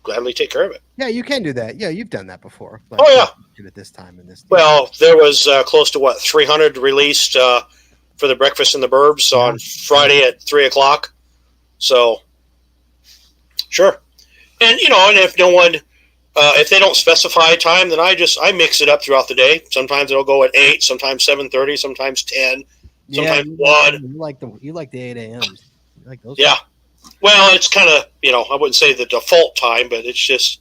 gladly take care of it. Yeah, you can do that. Yeah, you've done that before. Like, oh yeah. At this time in this. Well, there was close to 300 released for the Breakfast in the Burbs on Friday at 3:00. So, sure. And and if no one, if they don't specify time, then I mix it up throughout the day. Sometimes it'll go at 8, sometimes 7:30, sometimes 10, sometimes 1. You like the 8 a.m. You like those? Yeah. Well, it's kind of, I wouldn't say the default time, but it's just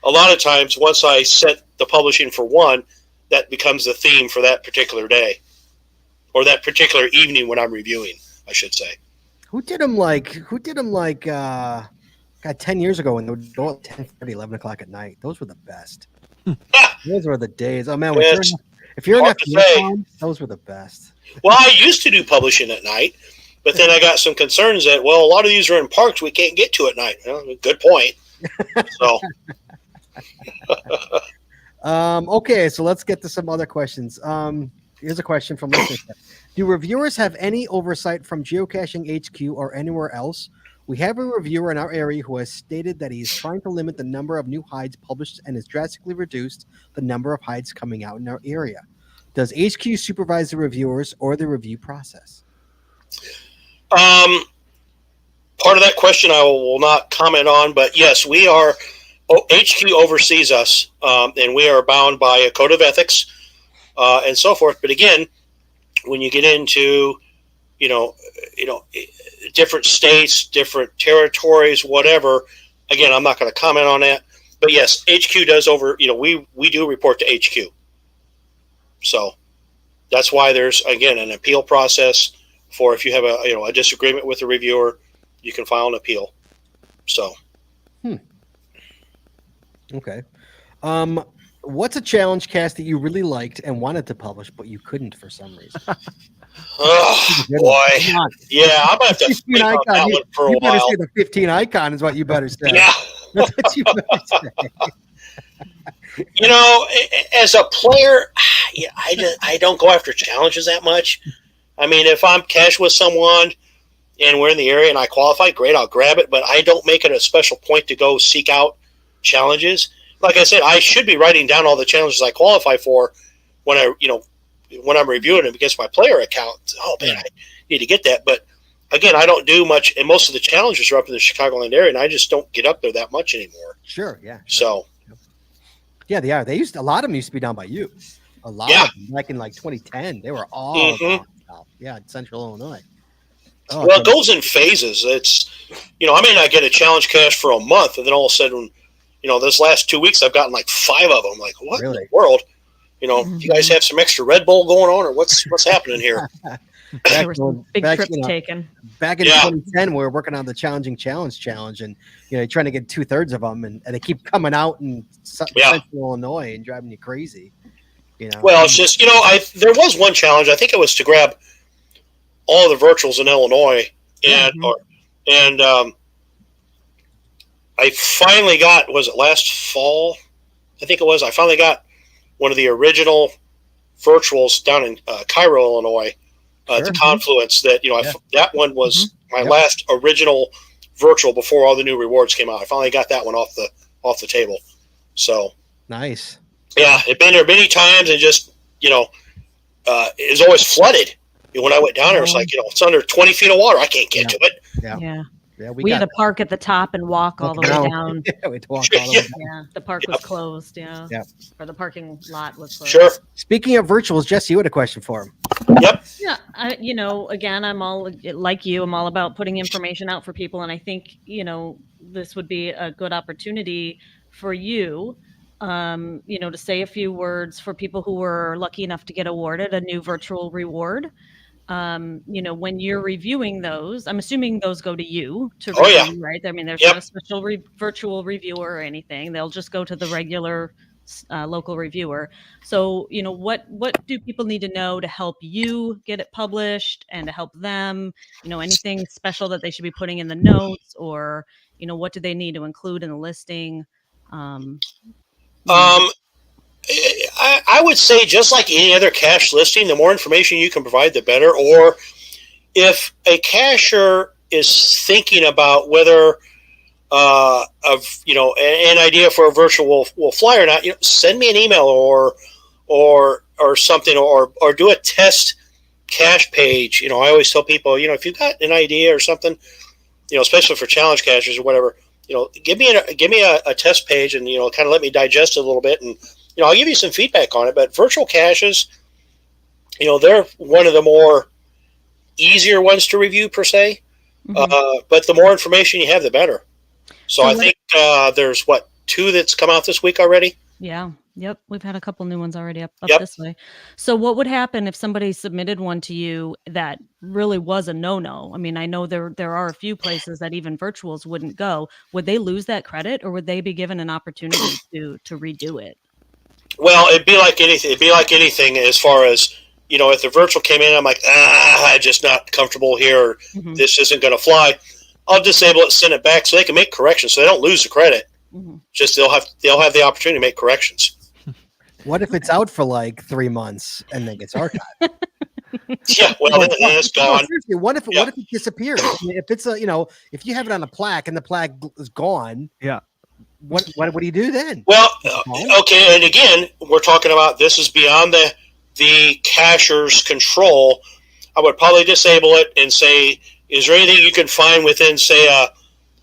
a lot of times once I set the publishing for 1, that becomes the theme for that particular day or that particular evening when I'm reviewing, I should say. Who did them like 10 years ago when they would go at 10:30, 11 o'clock at night? Those were the best. Those were the days. Oh man, if you're in that, those were the best. Well, I used to do publishing at night, but then I got some concerns that, well, a lot of these are in parks we can't get to at night. Well, good point. So, okay, so let's get to some other questions. Here's a question from listeners. Do reviewers have any oversight from Geocaching HQ or anywhere else? We have a reviewer in our area who has stated that he is trying to limit the number of new hides published and has drastically reduced the number of hides coming out in our area. Does HQ supervise the reviewers or the review process? Part of that question I will not comment on, but yes, we are. HQ oversees us, and we are bound by a code of ethics and so forth. But again, when you get into different states, different territories, whatever. Again, I'm not going to comment on that. But yes, HQ does we do report to HQ. So that's why there's, again, an appeal process for if you have a disagreement with the reviewer, you can file an appeal. So. Okay. What's a challenge cast that you really liked and wanted to publish, but you couldn't for some reason? Oh, boy. Yeah, I'm going to have to think on that one for a while. You better say the 15 icon is what you better say. Yeah. That's what you better say. As a player, I don't go after challenges that much. I mean, if I'm cash with someone and we're in the area and I qualify, great, I'll grab it. But I don't make it a special point to go seek out challenges. Like I said, I should be writing down all the challenges I qualify for when I'm reviewing them against my player account. Oh man, I need to get that. But again, I don't do much, and most of the challenges are up in the Chicagoland area, and I just don't get up there that much anymore. Sure, yeah. So, yeah, they are. A lot of them used to be down by you. A lot of them, like in 2010, they were all down south. Yeah, Central Illinois. Oh, well, it goes in phases. It's I may not get a challenge cache for a month, and then all of a sudden, this last 2 weeks I've gotten like 5 of them. Like, what in the world? You guys have some extra Red Bull going on, or what's happening here? There were some big trips taken. Back in 2010, we were working on the Challenging Challenge, and you're trying to get 2/3 of them, and they keep coming out in Central Illinois and driving you crazy. Well, it's just there was one challenge. I think it was to grab all the virtuals in Illinois, and I finally got, was it last fall? I think it was. I finally got one of the original virtuals down in Cairo, Illinois, the Confluence. That that one was my last original virtual before all the new rewards came out. I finally got that one off the table. So nice. Yeah, it'd been there many times, and just it was always flooded. When I went down there, it's like it's under 20 feet of water. I can't get to it. Yeah, we had to park at the top and walk all the way down. Yeah, we had to walk all the way down. Yeah, the park was closed. Yeah, or the parking lot was closed. Sure. Speaking of virtuals, Jesse, you had a question for him. Yep. Yeah, again, I'm all like you. I'm all about putting information out for people, and I think this would be a good opportunity for you, to say a few words for people who were lucky enough to get awarded a new virtual reward. When you're reviewing those, I'm assuming those go to you to review, right? I mean, there's not a special virtual reviewer or anything. They'll just go to the regular local reviewer. So, what do people need to know to help you get it published and to help them? Anything special that they should be putting in the notes, or what do they need to include in the listing? I would say, just like any other cache listing, the more information you can provide, the better. Or if a cacher is thinking about whether an idea for a virtual will fly or not, send me an email or something, or do a test cache page. I always tell people, if you've got an idea or something, especially for challenge caches or whatever, give me a test page and kind of let me digest it a little bit, and I'll give you some feedback on it. But virtual caches, they're one of the more easier ones to review per se. But the more information you have, the better. So I think there's 2 that's come out this week already. Yeah. Yep. We've had a couple new ones already up Yep. this way. So what would happen if somebody submitted one to you that really was a no-no? I mean, I know there are a few places that even virtuals wouldn't go. Would they lose that credit, or would they be given an opportunity to redo it? Well, it'd be like anything. It'd be like anything as far as, if the virtual came in, I'm like, I'm just not comfortable here. Or Mhm. this isn't going to fly. I'll disable it, send it back, so they can make corrections, so they don't lose the credit. Mhm. Just they'll have the opportunity to make corrections. What if it's out for like 3 months and then gets archived? Yeah, well, then it's No, gone. seriously, what if Yeah. it disappears? I mean, if it's if you have it on a plaque and the plaque is gone, Yeah. what do you do then? Well, okay, and again, we're talking about this is beyond the casher's control. I would probably disable it and say, is there anything you can find within, say, a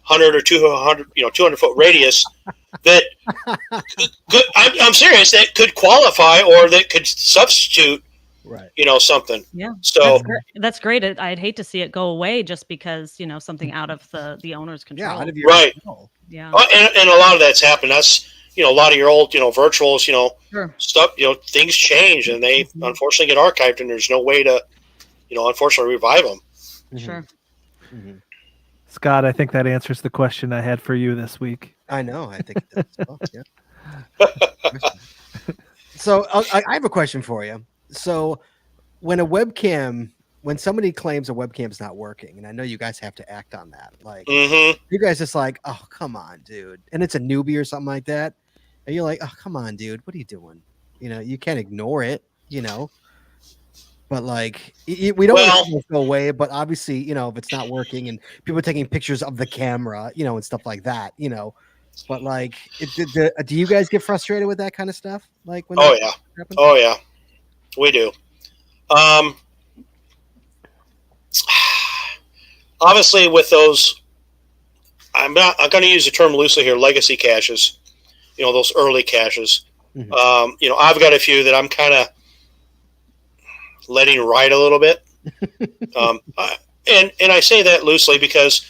100 or 200, 200-foot radius that could, I'm serious, that could qualify or that could substitute, Right. something. Yeah. So That's great. I'd hate to see it go away just because, something out of the owner's control. Yeah, out of your right. control. Yeah. And a lot of that's happened. That's a lot of your old virtuals, Sure. stuff. Things change and they unfortunately get archived, and there's no way to unfortunately revive them. Sure. Mhm. Scott, I think that answers the question I had for you this week. I know. I think it does. Oh, yeah. So I have a question for you. So when somebody claims a webcam's not working, and I know you guys have to act on that, like you guys just like, oh, come on, dude. And it's a newbie or something like that. And you're like, oh, come on, dude. What are you doing? You can't ignore it, But like, we don't want to go away. But obviously, if it's not working and people are taking pictures of the camera, and stuff like that, But like, do you guys get frustrated with that kind of stuff? Like when? Oh yeah, we do. Obviously, with those, I'm going to use the term loosely here. Legacy caches, those early caches. Mhm. I've got a few that I'm kind of letting ride a little bit. And I say that loosely because,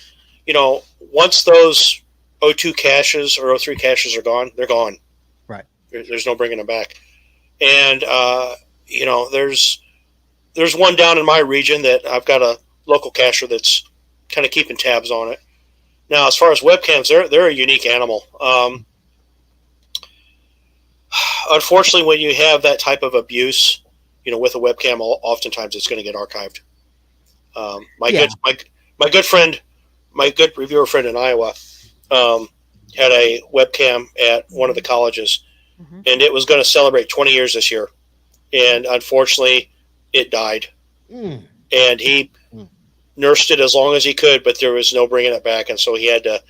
once those 02 caches or 03 caches are gone, they're gone. Right. There's no bringing them back. And, there's one down in my region that I've got a local cacher that's kind of keeping tabs on it. Now, as far as webcams, they're a unique animal. Unfortunately, when you have that type of abuse, with a webcam, oftentimes it's going to get archived. My good friend, my good reviewer friend in Iowa, had a webcam at one of the colleges, and it was going to celebrate 20 years this year, and unfortunately, it died. And he nursed it as long as he could, but there was no bringing it back, and so he had to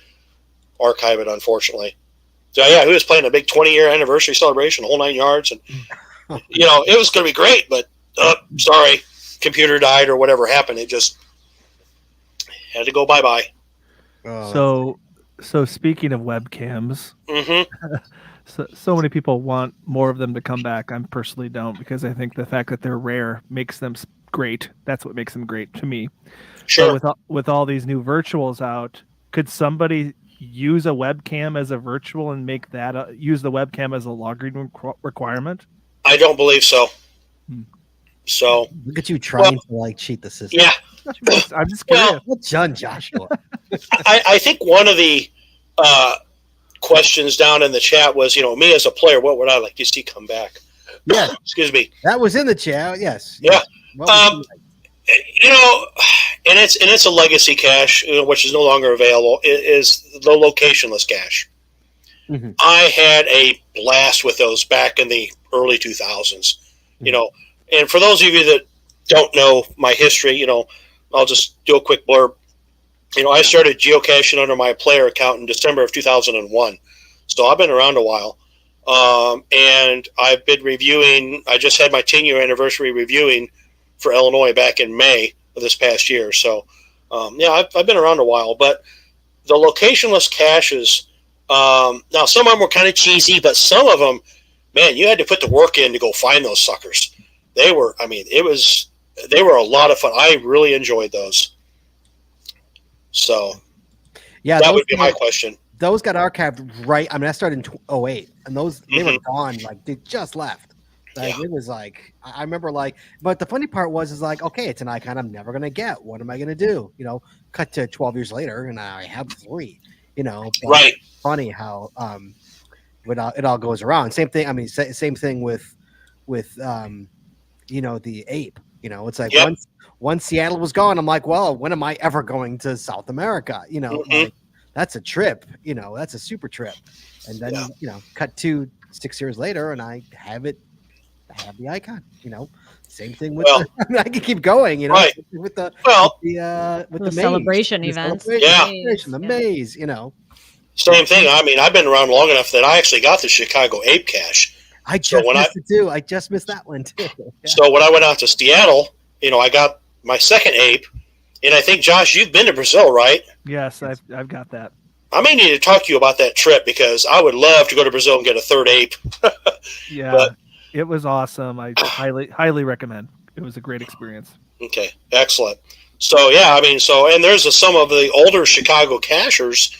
archive it, unfortunately. So yeah, he was playing a big 20-year anniversary celebration, the whole 9 yards, and it was going to be great, but sorry, computer died or whatever happened. It just had to go bye-bye. So speaking of webcams, so many people want more of them to come back. I personally don't, because I think the fact that they're rare makes them great. That's what makes them great to me. Sure. So with all these new virtuals out, could somebody use a webcam as a virtual and make that use the webcam as a login requirement? I don't believe so. So look at you trying to cheat the system. Yeah. I'm just curious. Well done, Joshua. I think one of the questions down in the chat was, me as a player, what would I like to see come back? Yeah. Excuse me. That was in the chat. Yes. Yeah. And it's a legacy cache, which is no longer available. It is the locationless cache. Mm-hmm. I had a blast with those back in the early 2000s. And for those of you that don't know my history, I'll just do a quick blurb. I started geocaching under my player account in December of 2001. So I've been around a while. And I've been reviewing, I just had my 10-year anniversary reviewing for Illinois back in May of this past year. So, I've been around a while. But the locationless caches, now some of them were kind of cheesy, but some of them, man, you had to put the work in to go find those suckers. They were a lot of fun. I really enjoyed those. So, yeah, that would be my question. those got archived right. I mean, I started in 08, and those they were gone. Like they just left. Like it was like I remember like. But the funny part was is like, okay, it's an icon I'm never gonna get. What am I gonna do? You know, cut to 12 years later, and I have 3. You know, but Right. Funny how it all goes around. Same thing. I mean, same thing with you know, the ape. You know, it's like once Seattle was gone, I'm like, well, when am I ever going to South America? You know, like that's a trip. You know, that's a super trip. And then you know, cut to 6 years later, and I have the icon. You know, same thing with I can keep going. You know, Right. with the maze, celebration the events. celebration, the maze. You know, Same thing. I mean, I've been around long enough that I actually got the Chicago Ape Cache. I just missed it too. I just missed that one too. Yeah. So when I went out to Seattle, you know, I got my second ape, and I think Josh, you've been to Brazil, right? Yes, I've got that. I may need to talk to you about that trip because I would love to go to Brazil and get a third ape. Yeah, it was awesome. I highly recommend. It was a great experience. Okay, excellent. So yeah, I mean, and there's some of the older Chicago cachers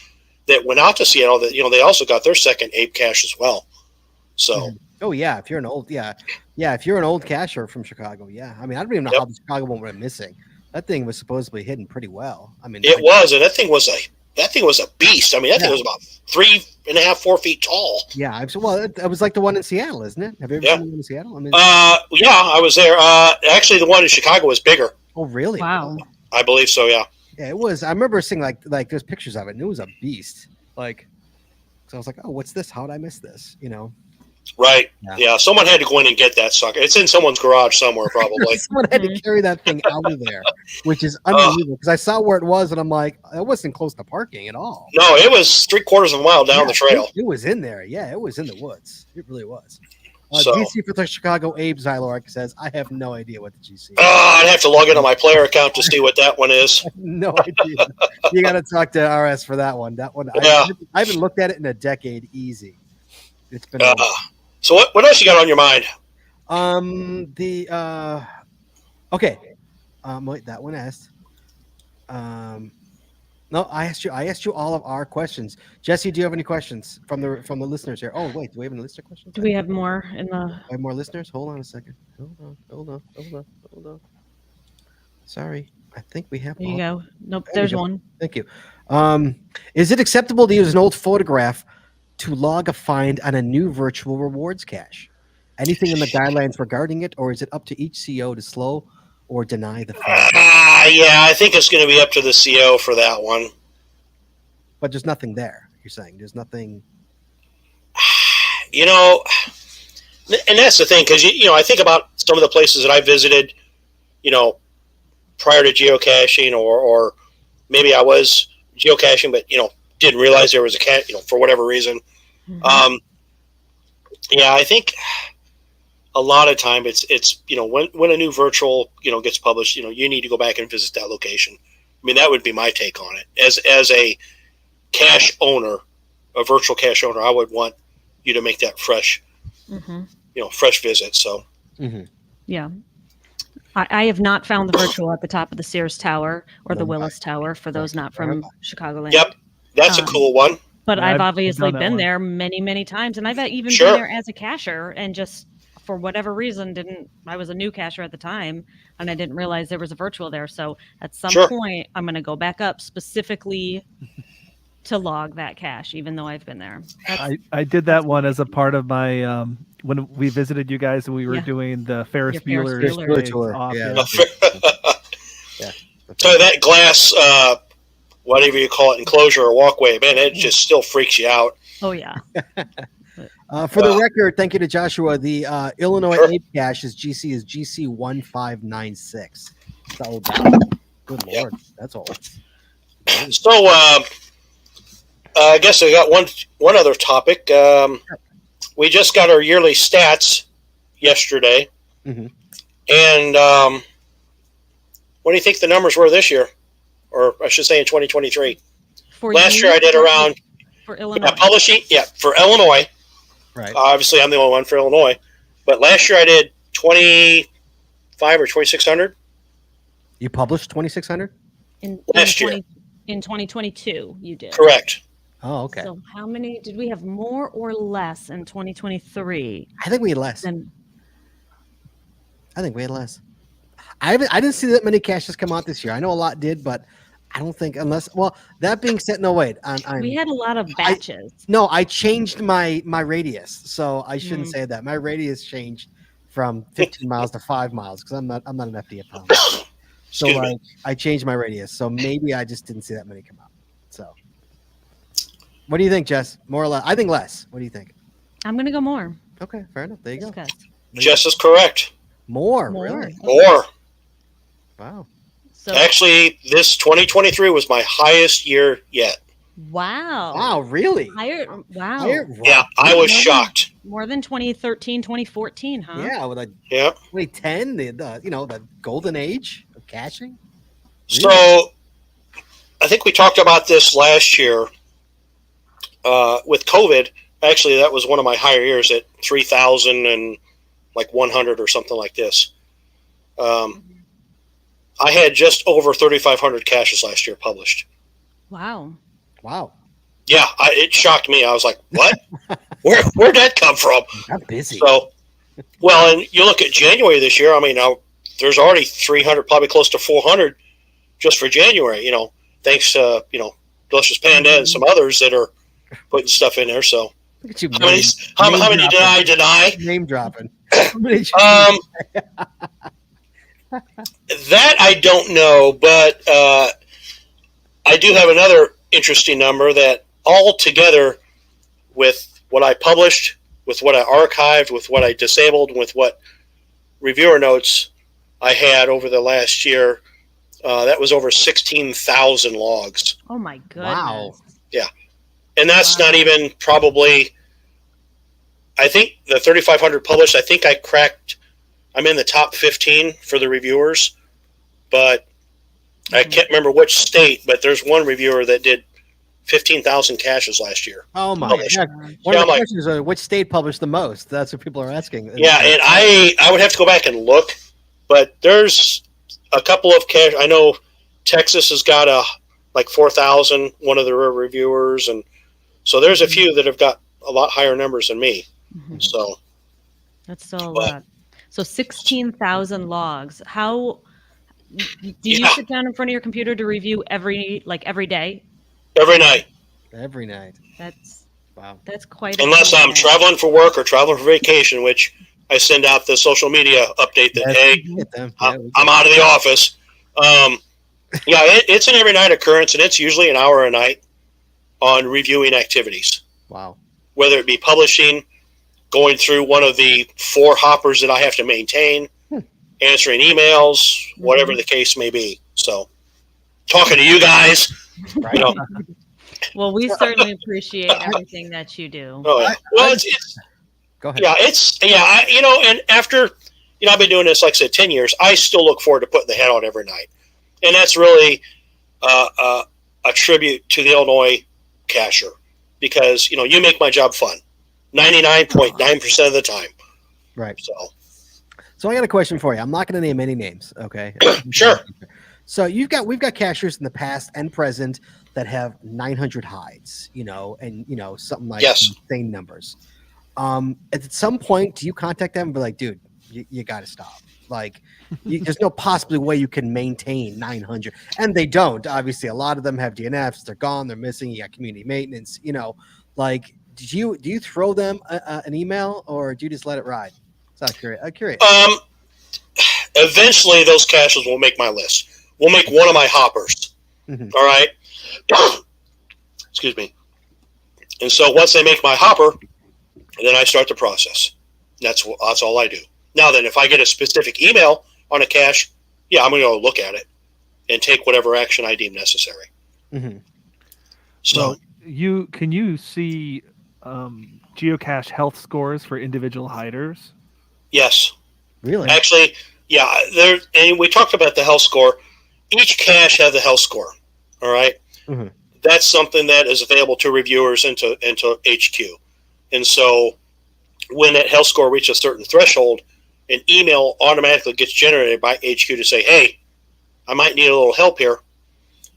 that went out to Seattle that, you know, they also got their second ape cache as well. So. Oh yeah, if you're an old if you're an old cacher from Chicago, I mean, I don't even know how the Chicago one went missing. That thing was supposedly hidden pretty well. I mean, it was, and that thing was a beast. I mean, that thing was about 3.5, 4 feet tall. Yeah, it was like the one in Seattle, isn't it? Have you ever seen the one in Seattle? I mean, I was there. Actually, the one in Chicago was bigger. Oh, really? Wow. I believe so. Yeah. Yeah, it was. I remember seeing like there's pictures of it, and it was a beast. Like, so I was like, oh, what's this? How did I miss this? You know. Right. Yeah. Someone had to go in and get that sucker. It's in someone's garage somewhere, probably. Someone had to carry that thing out of there, which is unbelievable. Because I saw where it was, and I'm like, it wasn't close to parking at all. No, it was 3/4 of a mile down the trail. It was in there. Yeah, it was in the woods. It really was. So, GC for the Chicago Abe Xylork says, I have no idea what the GC is. I'd have to log into my player account to see what that one is. No idea. You got to talk to RS for that one. That one, yeah. I haven't looked at it in a decade. Easy. It's been. So what else you got on your mind? Okay. Wait, that one asked. No, I asked you all of our questions. Jesse, do you have any questions from the listeners here? Oh, wait, do we have any listener questions? Do we have more in the? I have more listeners. Hold on a second. Hold on. Sorry, I think we have. There you go. Nope, there's one. Thank you. Is it acceptable to use an old photograph to log a find on a new virtual rewards cache? Anything in the guidelines regarding it, or is it up to each CO to slow or deny the find? Yeah, I think it's going to be up to the CO for that one. But there's nothing there. You're saying there's nothing. You know, and that's the thing, because you know, I think about some of the places that I visited, you know, prior to geocaching, or maybe I was geocaching, but you know, didn't realize there was a cat, you know, for whatever reason. Mm-hmm. Yeah, I think a lot of time it's you know, when a new virtual, you know, gets published, you know, you need to go back and visit that location. I mean, that would be my take on it. As a cache owner, a virtual cache owner, I would want you to make that fresh, you know, fresh visit. So, yeah. I have not found the virtual at the top of the Sears Tower or the Willis Tower for those not from Chicagoland. Yep, that's a cool one. But I've obviously been there many, many times, and I've even been there as a cacher, and just for whatever reason I was a new cacher at the time, and I didn't realize there was a virtual there. So at some point, I'm going to go back up specifically to log that cache, even though I've been there. I did that one as a part of my when we visited you guys and we were doing the Ferris Bueller tour. So that glass, whatever you call it, enclosure or walkway, man, it just still freaks you out. Oh yeah. For the record, thank you to Joshua. The Illinois Ape Cache is GC 1596. So good lord, that's old. So I guess I got one other topic. We just got our yearly stats yesterday, and what do you think the numbers were this year, or I should say in 2023? Last year I did around for Illinois publishing. Yeah, for Illinois. Right. Obviously, I'm the only one for Illinois, but last year I did 2,500 or 2,600. You published 2,600 last year. In 2022, you did. Correct. Oh, okay. So how many did we have, more or less in 2023? I think we had less. Than I think we had less. I didn't see that many caches come out this year. I know a lot did, but I don't think that being said, no, wait. we had a lot of batches. No, I changed my radius, so I shouldn't Mm. say that. My radius changed from 15 miles to 5 miles because I'm not an FDF pounder. So Excuse me. like I changed my radius, so maybe I just didn't see that many come out. So, what do you think, Jess? More or less? I think less. What do you think? I'm gonna go more. Okay, fair enough. There you go. Just 'cause. Jess is correct. More, More. really? Okay. More. Wow. So Actually, this 2023 was my highest year yet. wow. Wow, really? Higher, wow. Higher? Yeah, Wow. I was shocked. More than 2013, 2014, huh? Yeah, with a Yeah. 2010, the golden age of caching. So I think we talked about this last year with COVID. Actually, that was one of my higher years at 3,000 and like 100 or something like this. I had just over 3,500 caches last year published. Wow. Wow. Yeah, it shocked me. I was like, what? Where'd that come from? I'm busy. So, well, and you look at January this year, I mean, now there's already 300, probably close to 400 just for January, thanks to, Delicious Panda and some others that are putting stuff in there. So, Look at you. how many did I deny? Name dropping. That I don't know, but I do have another interesting number that all together with what I published, with what I archived, with what I disabled, with what reviewer notes I had over the last year, that was over 16,000 logs. Oh my goodness. Wow. Yeah. And that's not even probably, I think the 3,500 published, I think I'm in the top 15 for the reviewers, but I can't remember which state, but there's one reviewer that did 15,000 caches last year. Oh my Published. God. One of the questions are which state published the most? That's what people are asking. Yeah, and I would have to go back and look, but there's a couple of caches. I know Texas has got like 4,000, one of the reviewers, and so there's a few that have got a lot higher numbers than me. Mhm. So That's still a lot. So 16,000 logs. How do you sit down in front of your computer to review every day? Every night. Every night. That's Wow. That's quite. Unless I'm traveling for work or traveling for vacation, which I send out the social media update that I'm out of the office. It's an every night occurrence, and it's usually an hour a night on reviewing activities. Wow. Whether it be publishing, going through one of the 4 hoppers that I have to maintain, answering emails, whatever the case may be. So, talking to you guys, Well, we certainly appreciate everything that you do. Oh, yeah. Well, it's go ahead. Yeah, and after, I've been doing this, like I said, 10 years, I still look forward to putting the head on every night. And that's really a tribute to the Illinois cacher because, you make my job fun 99.9% of the time. Right. So I got a question for you. I'm not going to name any names. Okay. Sure. So we've got cachers in the past and present that have 900 hides, and something like insane numbers. At some point, do you contact them and be like, dude, you got to stop? Like, there's no possible way you can maintain 900, and they don't. Obviously, a lot of them have DNFs. They're gone. They're missing. You got community maintenance. Like, do you throw them an email or do you just let it ride? I'm curious. Eventually, those caches will make my list. We'll make one of my hoppers. Mm-hmm. All right. Excuse me. And so once they make my hopper, then I start the process. That's all I do. Now then, if I get a specific email on a cache, I'm going to go look at it and take whatever action I deem necessary. Mm-hmm. So can you see geocache health scores for individual hiders? Yes. Really? Actually, and we talked about the health score. Each cache has a health score. All right. Mm-hmm. That's something that is available to reviewers and to HQ. And so when that health score reaches a certain threshold, an email automatically gets generated by HQ to say, hey, I might need a little help here.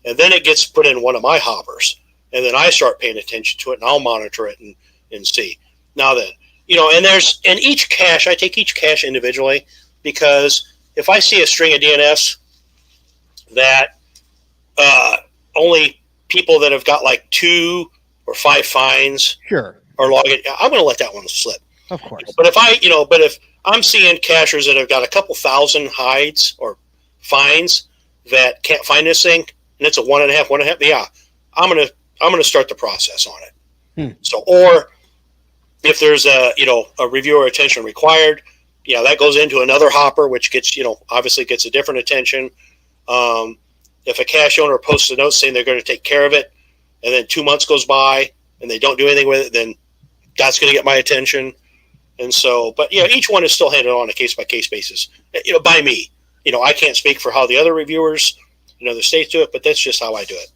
And then it gets put in one of my hoppers. and then I start paying attention to it, and I'll monitor it and see. Now then, and each cache, I take each cache individually, because if I see a string of DNFs that only people that have got like 2 or 5 fines Sure. are logging, I'm going to let that one slip. Of course. But if I'm seeing cachers that have got a couple thousand hides or fines that can't find this thing, and it's a 1.5, yeah, I'm gonna start the process on it. So, or if there's a reviewer attention required, that goes into another hopper, which gets obviously gets a different attention. If a cache owner posts a note saying they're going to take care of it, and then 2 months goes by and they don't do anything with it, then that's going to get my attention. And so, but each one is still handled on a case-by-case basis, by me. I can't speak for how the other reviewers, the states do it, but that's just how I do it.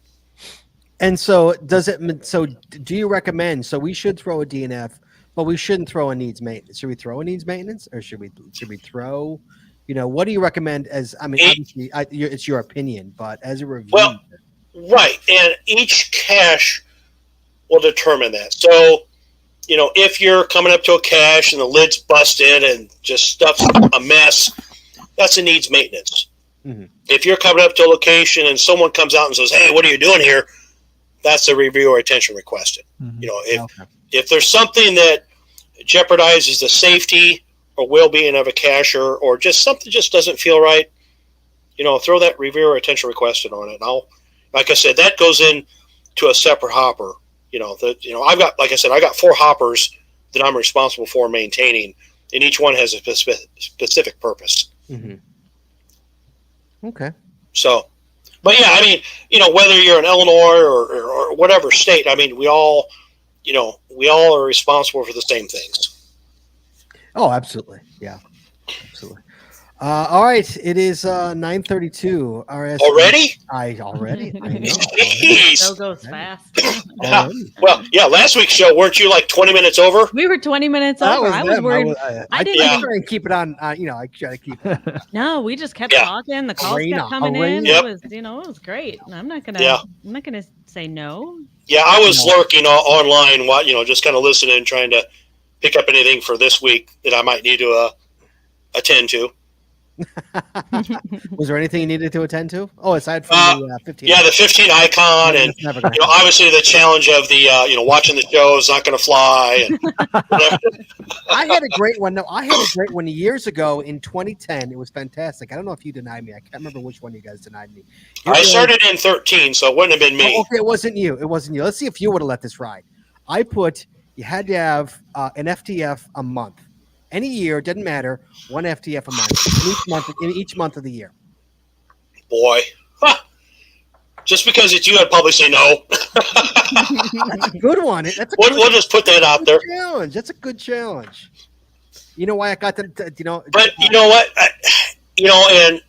And so do you recommend, so we should throw a DNF, but we shouldn't throw a needs maintenance? Should we throw a needs maintenance, or should we throw, what do you recommend obviously it's your opinion, but as a review. Well, right. And each cache will determine that. So, if you're coming up to a cache and the lid's busted and just stuff's a mess, that's a needs maintenance. Mm-hmm. If you're coming up to a location and someone comes out and says, "Hey, what are you doing here?" That's a reviewer attention requested. Mm-hmm. If there's something that jeopardizes the safety or well-being of a cacher, or just something just doesn't feel right, throw that reviewer attention requested on it. And like I said, that goes in to a separate hopper. I've got, like I said, I got 4 hoppers that I'm responsible for maintaining, and each one has a specific purpose. Mm-hmm. Okay. So, but yeah, whether you're in Illinois or whatever state, we all are responsible for the same things. Oh, absolutely. Yeah, absolutely. All right, it is 9:32. Already? I know. Jeez. Goes fast. Well, yeah. Last week's show, weren't you like 20 minutes over? We were 20 minutes over. I was worried. I didn't try and keep it on. I try to keep it. No, we just kept talking. The calls kept coming in. Yep. It was great. I'm not gonna say no. Yeah, I was lurking online, just kind of listening, trying to pick up anything for this week that I might need to attend to. Was there anything you needed to attend to? Oh, aside from the 15. Yeah, the 15 icon, and obviously the challenge of the watching the show is not going to fly. And I had a great one. No, I had a great one years ago in 2010. It was fantastic. I don't know if you denied me. I can't remember which one you guys denied me. I started in 13, so it wouldn't have been me. Oh, okay, it wasn't you. Let's see if you would have let this ride. You had to have an FTF a month. Any year, didn't matter. 1 FTF a month in each month of the year. Boy, just because it's you, I'd probably say no. That's a good one. We'll just put that out there. Challenge. That's a good challenge. You know why I got them? But you know what? And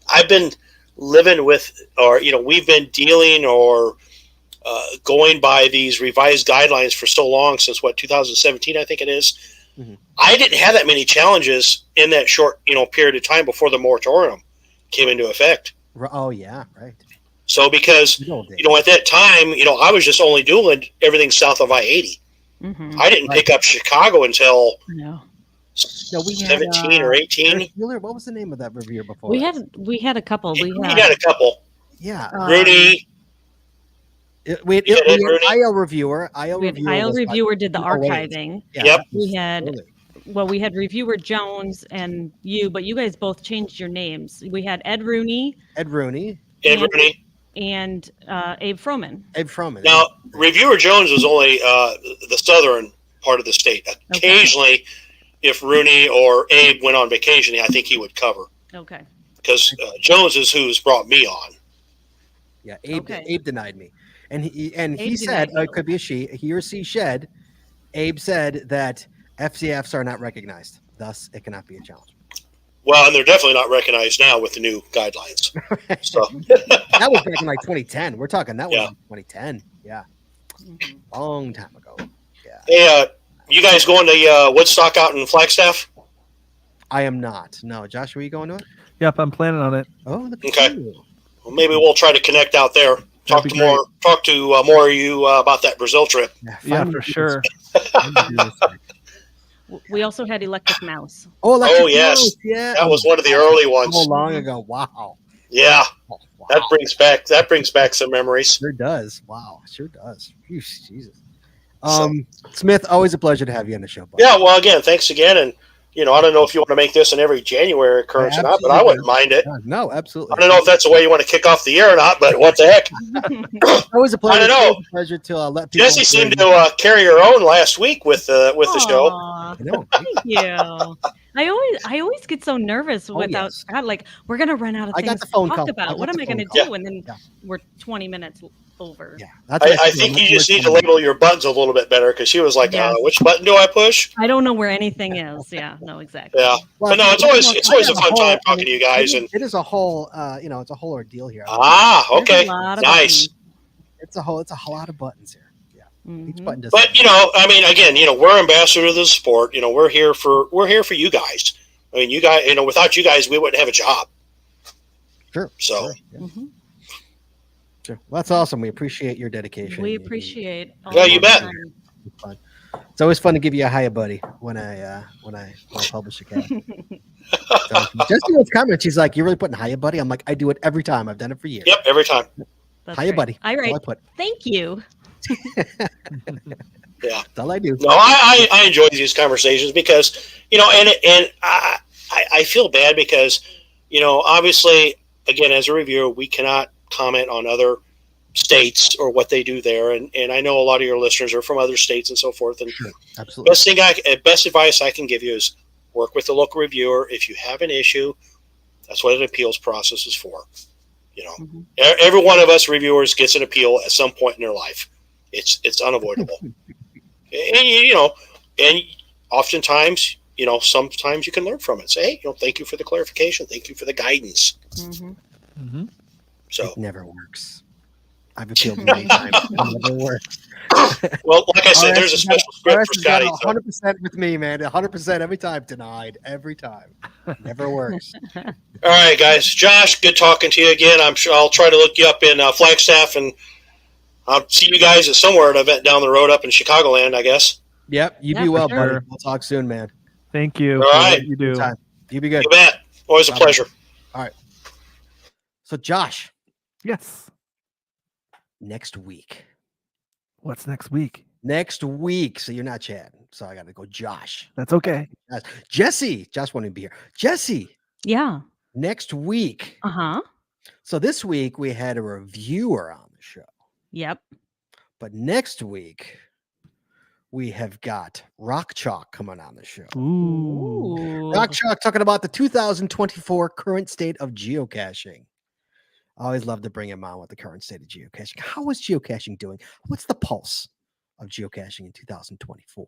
I've been living with, or we've been dealing or going by these revised guidelines for so long, since 2017, I think it is. Mm-hmm. I didn't have that many challenges in that short, period of time before the moratorium came into effect. Oh yeah, right. So because at that time, I was just only doing everything south of I-80. Mm-hmm. I didn't pick up Chicago until 17 or 18. What was the name of that reviewer before? We had a couple. We had a couple. Yeah, Rudy. We had IO reviewer. IO reviewer did the archiving. Yeah, yep. We had reviewer Jones and you, but you guys both changed your names. We had Ed Rooney, and Abe Froman. Now, reviewer Jones was only the southern part of the state. Occasionally, if Rooney or Abe went on vacation, I think he would cover. Okay. Because Jones is who's brought me on. Yeah, Abe denied me. And he said, it could be a he or she shed. Abe said that FCFs are not recognized. Thus, it cannot be a challenge. Well, and they're definitely not recognized now with the new guidelines. So that was back in 2010. We're talking that was 2010. Yeah. Mm-hmm. Long time ago. Yeah. Hey, you guys going to Woodstock out in Flagstaff? I am not. No. Josh, are you going to it? Yep, I'm planning on it. Oh, okay. Well, maybe we'll try to connect out there. talk to more of you about that Brazil trip. Yeah, for sure. We also had Electric Mouse. Oh, yes. Mouse. Yeah. That was one of the early ones. So long ago. Wow. Yeah. Oh, wow. That brings back some memories. Sure does. Wow. Sure does. Phew, Jesus. Smith, always a pleasure to have you on the show, buddy. Yeah, well, again, thanks again. And, I don't know if you want to make this an every January occurrence or not, but I wouldn't mind it. No, absolutely. I don't know if that's the way you want to kick off the year or not, but what the heck? Always a pleasure. I don't know. Always a pleasure to let people. Jesse seemed to carry her own last week with the show. I know. Thank you. I always get so nervous without God, like we're gonna run out of things to talk about. What am I gonna do? And then we're 20 minutes over. Yeah, I think you just need to label your buttons a little bit better because she was like, which button do I push? I don't know where anything is. Yeah, no, exactly. Yeah, but no, it's always a fun time talking to you guys, and it is a whole it's a whole ordeal here. Okay, nice. It's a lot of buttons here. Yeah, each button does. But I mean, again, we're ambassador of the sport. We're here for you guys. I mean, you guys, without you guys, we wouldn't have a job. Sure. So. Sure. Yeah. Sure. Well, that's awesome. We appreciate your dedication. We appreciate. Yeah, you bet. It's always fun to give you a hiya, buddy, when I publish a cat. So, Jesse was commenting. She's like, "You're really putting hiya, buddy?" I'm like, "I do it every time. I've done it for years." Yep, every time. Hiya, buddy. All right. All I put. Thank you. Yeah, that's all I do. No, I enjoy these conversations because and I feel bad because obviously, again, as a reviewer, we cannot comment on other states or what they do there, and I know a lot of your listeners are from other states and so forth. And sure, absolutely, best advice I can give you is work with the local reviewer. If you have an issue, that's what an appeals process is for. Every one of us reviewers gets an appeal at some point in their life. It's unavoidable. and oftentimes, sometimes you can learn from it. Say, hey, thank you for the clarification. Thank you for the guidance. So it never works. I've appealed many times. It never works. Well, like I said, there's a special script for Scotty. 100% with me, man. 100% every time. Denied every time. Never works. All right, guys. Josh, good talking to you again. I'm sure I'll try to look you up in Flagstaff, and I'll see you guys at somewhere at an event down the road up in Chicagoland, I guess. Yep. You be well, buddy. We'll talk soon, man. Thank you. All right. You do. You be good. You bet. Always a pleasure. All right. So, Josh. Yes. Next week. What's next week? Next week. So you're not Chad. So I got to go Josh. That's okay. Jesse. Josh won't even be here. Jesse. Yeah. Next week. So this week we had a reviewer on the show. Yep. But next week we have got Rock Chalk coming on the show. Ooh. Rock Chalk talking about the 2024 current state of geocaching. I always love to bring him on with the current state of geocaching. How is geocaching doing? What's the pulse of geocaching in 2024?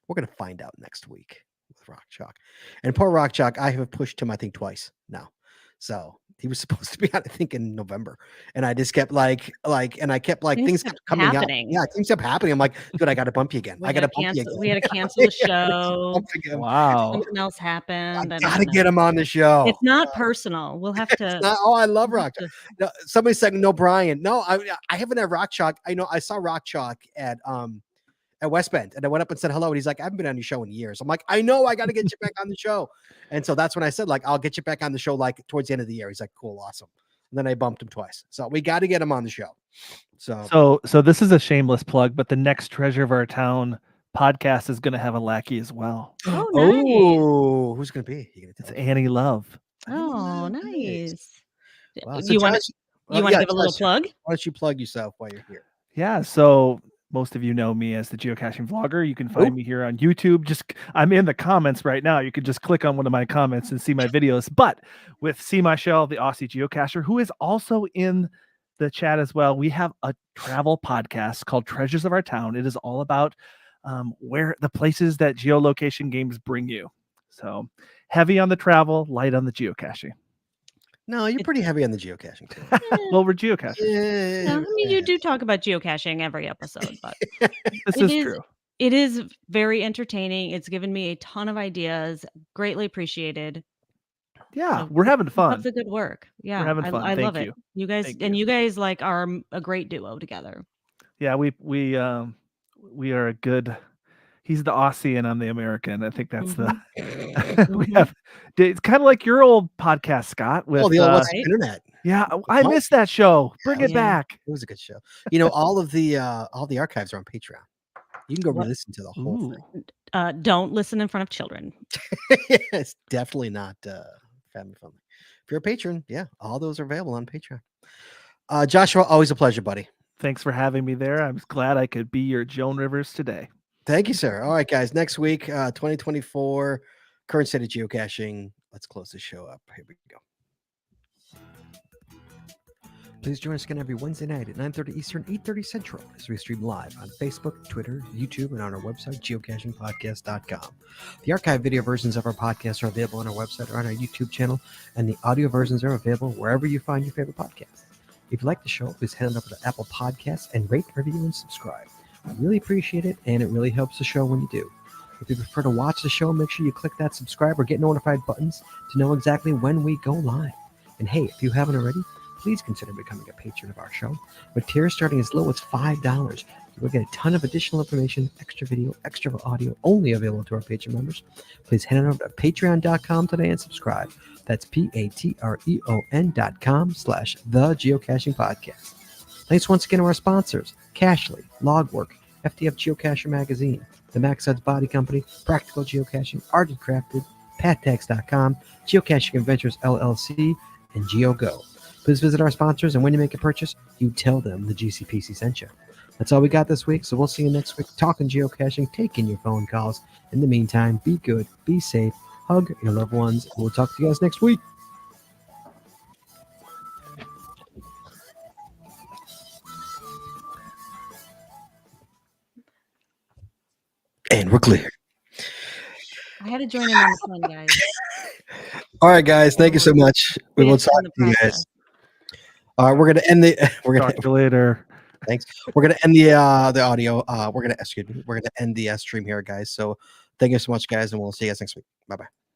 We're going to find out next week with Rock Chalk. And poor Rock Chalk, I have pushed him, I think, twice now. So he was supposed to be on, I think, in November. And I just kept things kept coming happening. out. Yeah, things kept happening. I'm like, dude, I got to bump you again. I got to bump you again. We had to cancel the show. Wow. Something else happened. I got to get him on the show. It's not personal. We'll have to. I love Rock Chalk. No, somebody said, no, Brian. No, I haven't had Rock Chalk. I know I saw Rock Chalk at West Bend, and I went up and said hello, and he's like, I haven't been on your show in years. I'm like, I know, I got to get you back on the show. And so that's when I said, like, I'll get you back on the show, like, towards the end of the year. He's like, cool, awesome. And then I bumped him twice. So we got to get him on the show. So this is a shameless plug, but the next Treasure of Our Town podcast is going to have a lackey as well. Oh, nice. Oh, who's going to be? It's Annie Love. Oh, nice. Wow. So you want to give a little plug? Why don't you plug yourself while you're here? Yeah, so most of you know me as the geocaching vlogger. You can find me here on YouTube. I'm in the comments right now. You can just click on one of my comments and see my videos. But with See My Shell, the Aussie geocacher, who is also in the chat as well, we have a travel podcast called Treasures of Our Town. It is all about where the places that geolocation games bring you. So heavy on the travel, light on the geocaching. No, you're pretty heavy on the geocaching too. Well, we're geocaching. Yeah, I mean, you do talk about geocaching every episode, but this is true. It is very entertaining. It's given me a ton of ideas. Greatly appreciated. Yeah, So we're having keep fun. up the good work. Yeah, having fun. I Thank love it. you. You guys Thank and you. you guys like are a great duo together. Yeah, we are a good. He's the Aussie and I'm the American. I think that's the we Mhm. have. It's kind of like your old podcast, Scott. With Oh, the old What's the Right? Internet? yeah, I Mike. missed that show. Bring it Yeah. back. It was a good show. You know, all the archives are on Patreon. You can go What? re-listen to the whole Ooh, Don't listen in front of children. thing. It's definitely not family friendly. If you're a patron, yeah, all those are available on Patreon. Joshua, always a pleasure, buddy. thanks for having me there. I'm glad I could be your Joan Rivers today. Thank you, sir. All right, guys. Next week, 2024, current state of geocaching. Let's close the show up. Here we go. Please join us again every Wednesday night at 9:30 Eastern, 8:30 Central as we stream live on Facebook, Twitter, YouTube, and on our website, geocachingpodcast.com. The archive video versions of our podcast are available on our website or on our YouTube channel, and the audio versions are available wherever you find your favorite podcast. If you like the show, please head on over to Apple Podcasts and rate, review, and subscribe. I really appreciate it, and it really helps the show when you do. If you prefer to watch the show, make sure you click that subscribe or get notified buttons to know exactly when we go live. And hey, if you haven't already, please consider becoming a patron of our show. With tiers starting as low as $5, you will get a ton of additional information, extra video, extra audio, only available to our patron members. Please head on over to patreon.com today and subscribe. That's patreon.com/the Geocaching Podcast. Thanks once again to our sponsors, Cashly, Logwork, FDF Geocacher Magazine, the Max Odds Body Company, Practical Geocaching, Ardent Crafted, PatTags.com, Geocaching Adventures LLC, and GeoGo. Please visit our sponsors, and when you make a purchase, you tell them the GCPC sent you. That's all we got this week, so we'll see you next week talking geocaching, taking your phone calls. In the meantime, be good, be safe, hug your loved ones, and we'll talk to you guys next week. And we're clear. I had to join in on the fun, guys. All right, guys. Thank you so much. We will It's in talk the to you guys. process. All right, we're gonna end the. We're gonna. Talk to you later. Thanks. We're gonna end the audio. We're gonna end the stream here, guys. So thank you so much, guys, and we'll see you guys next week. Bye bye.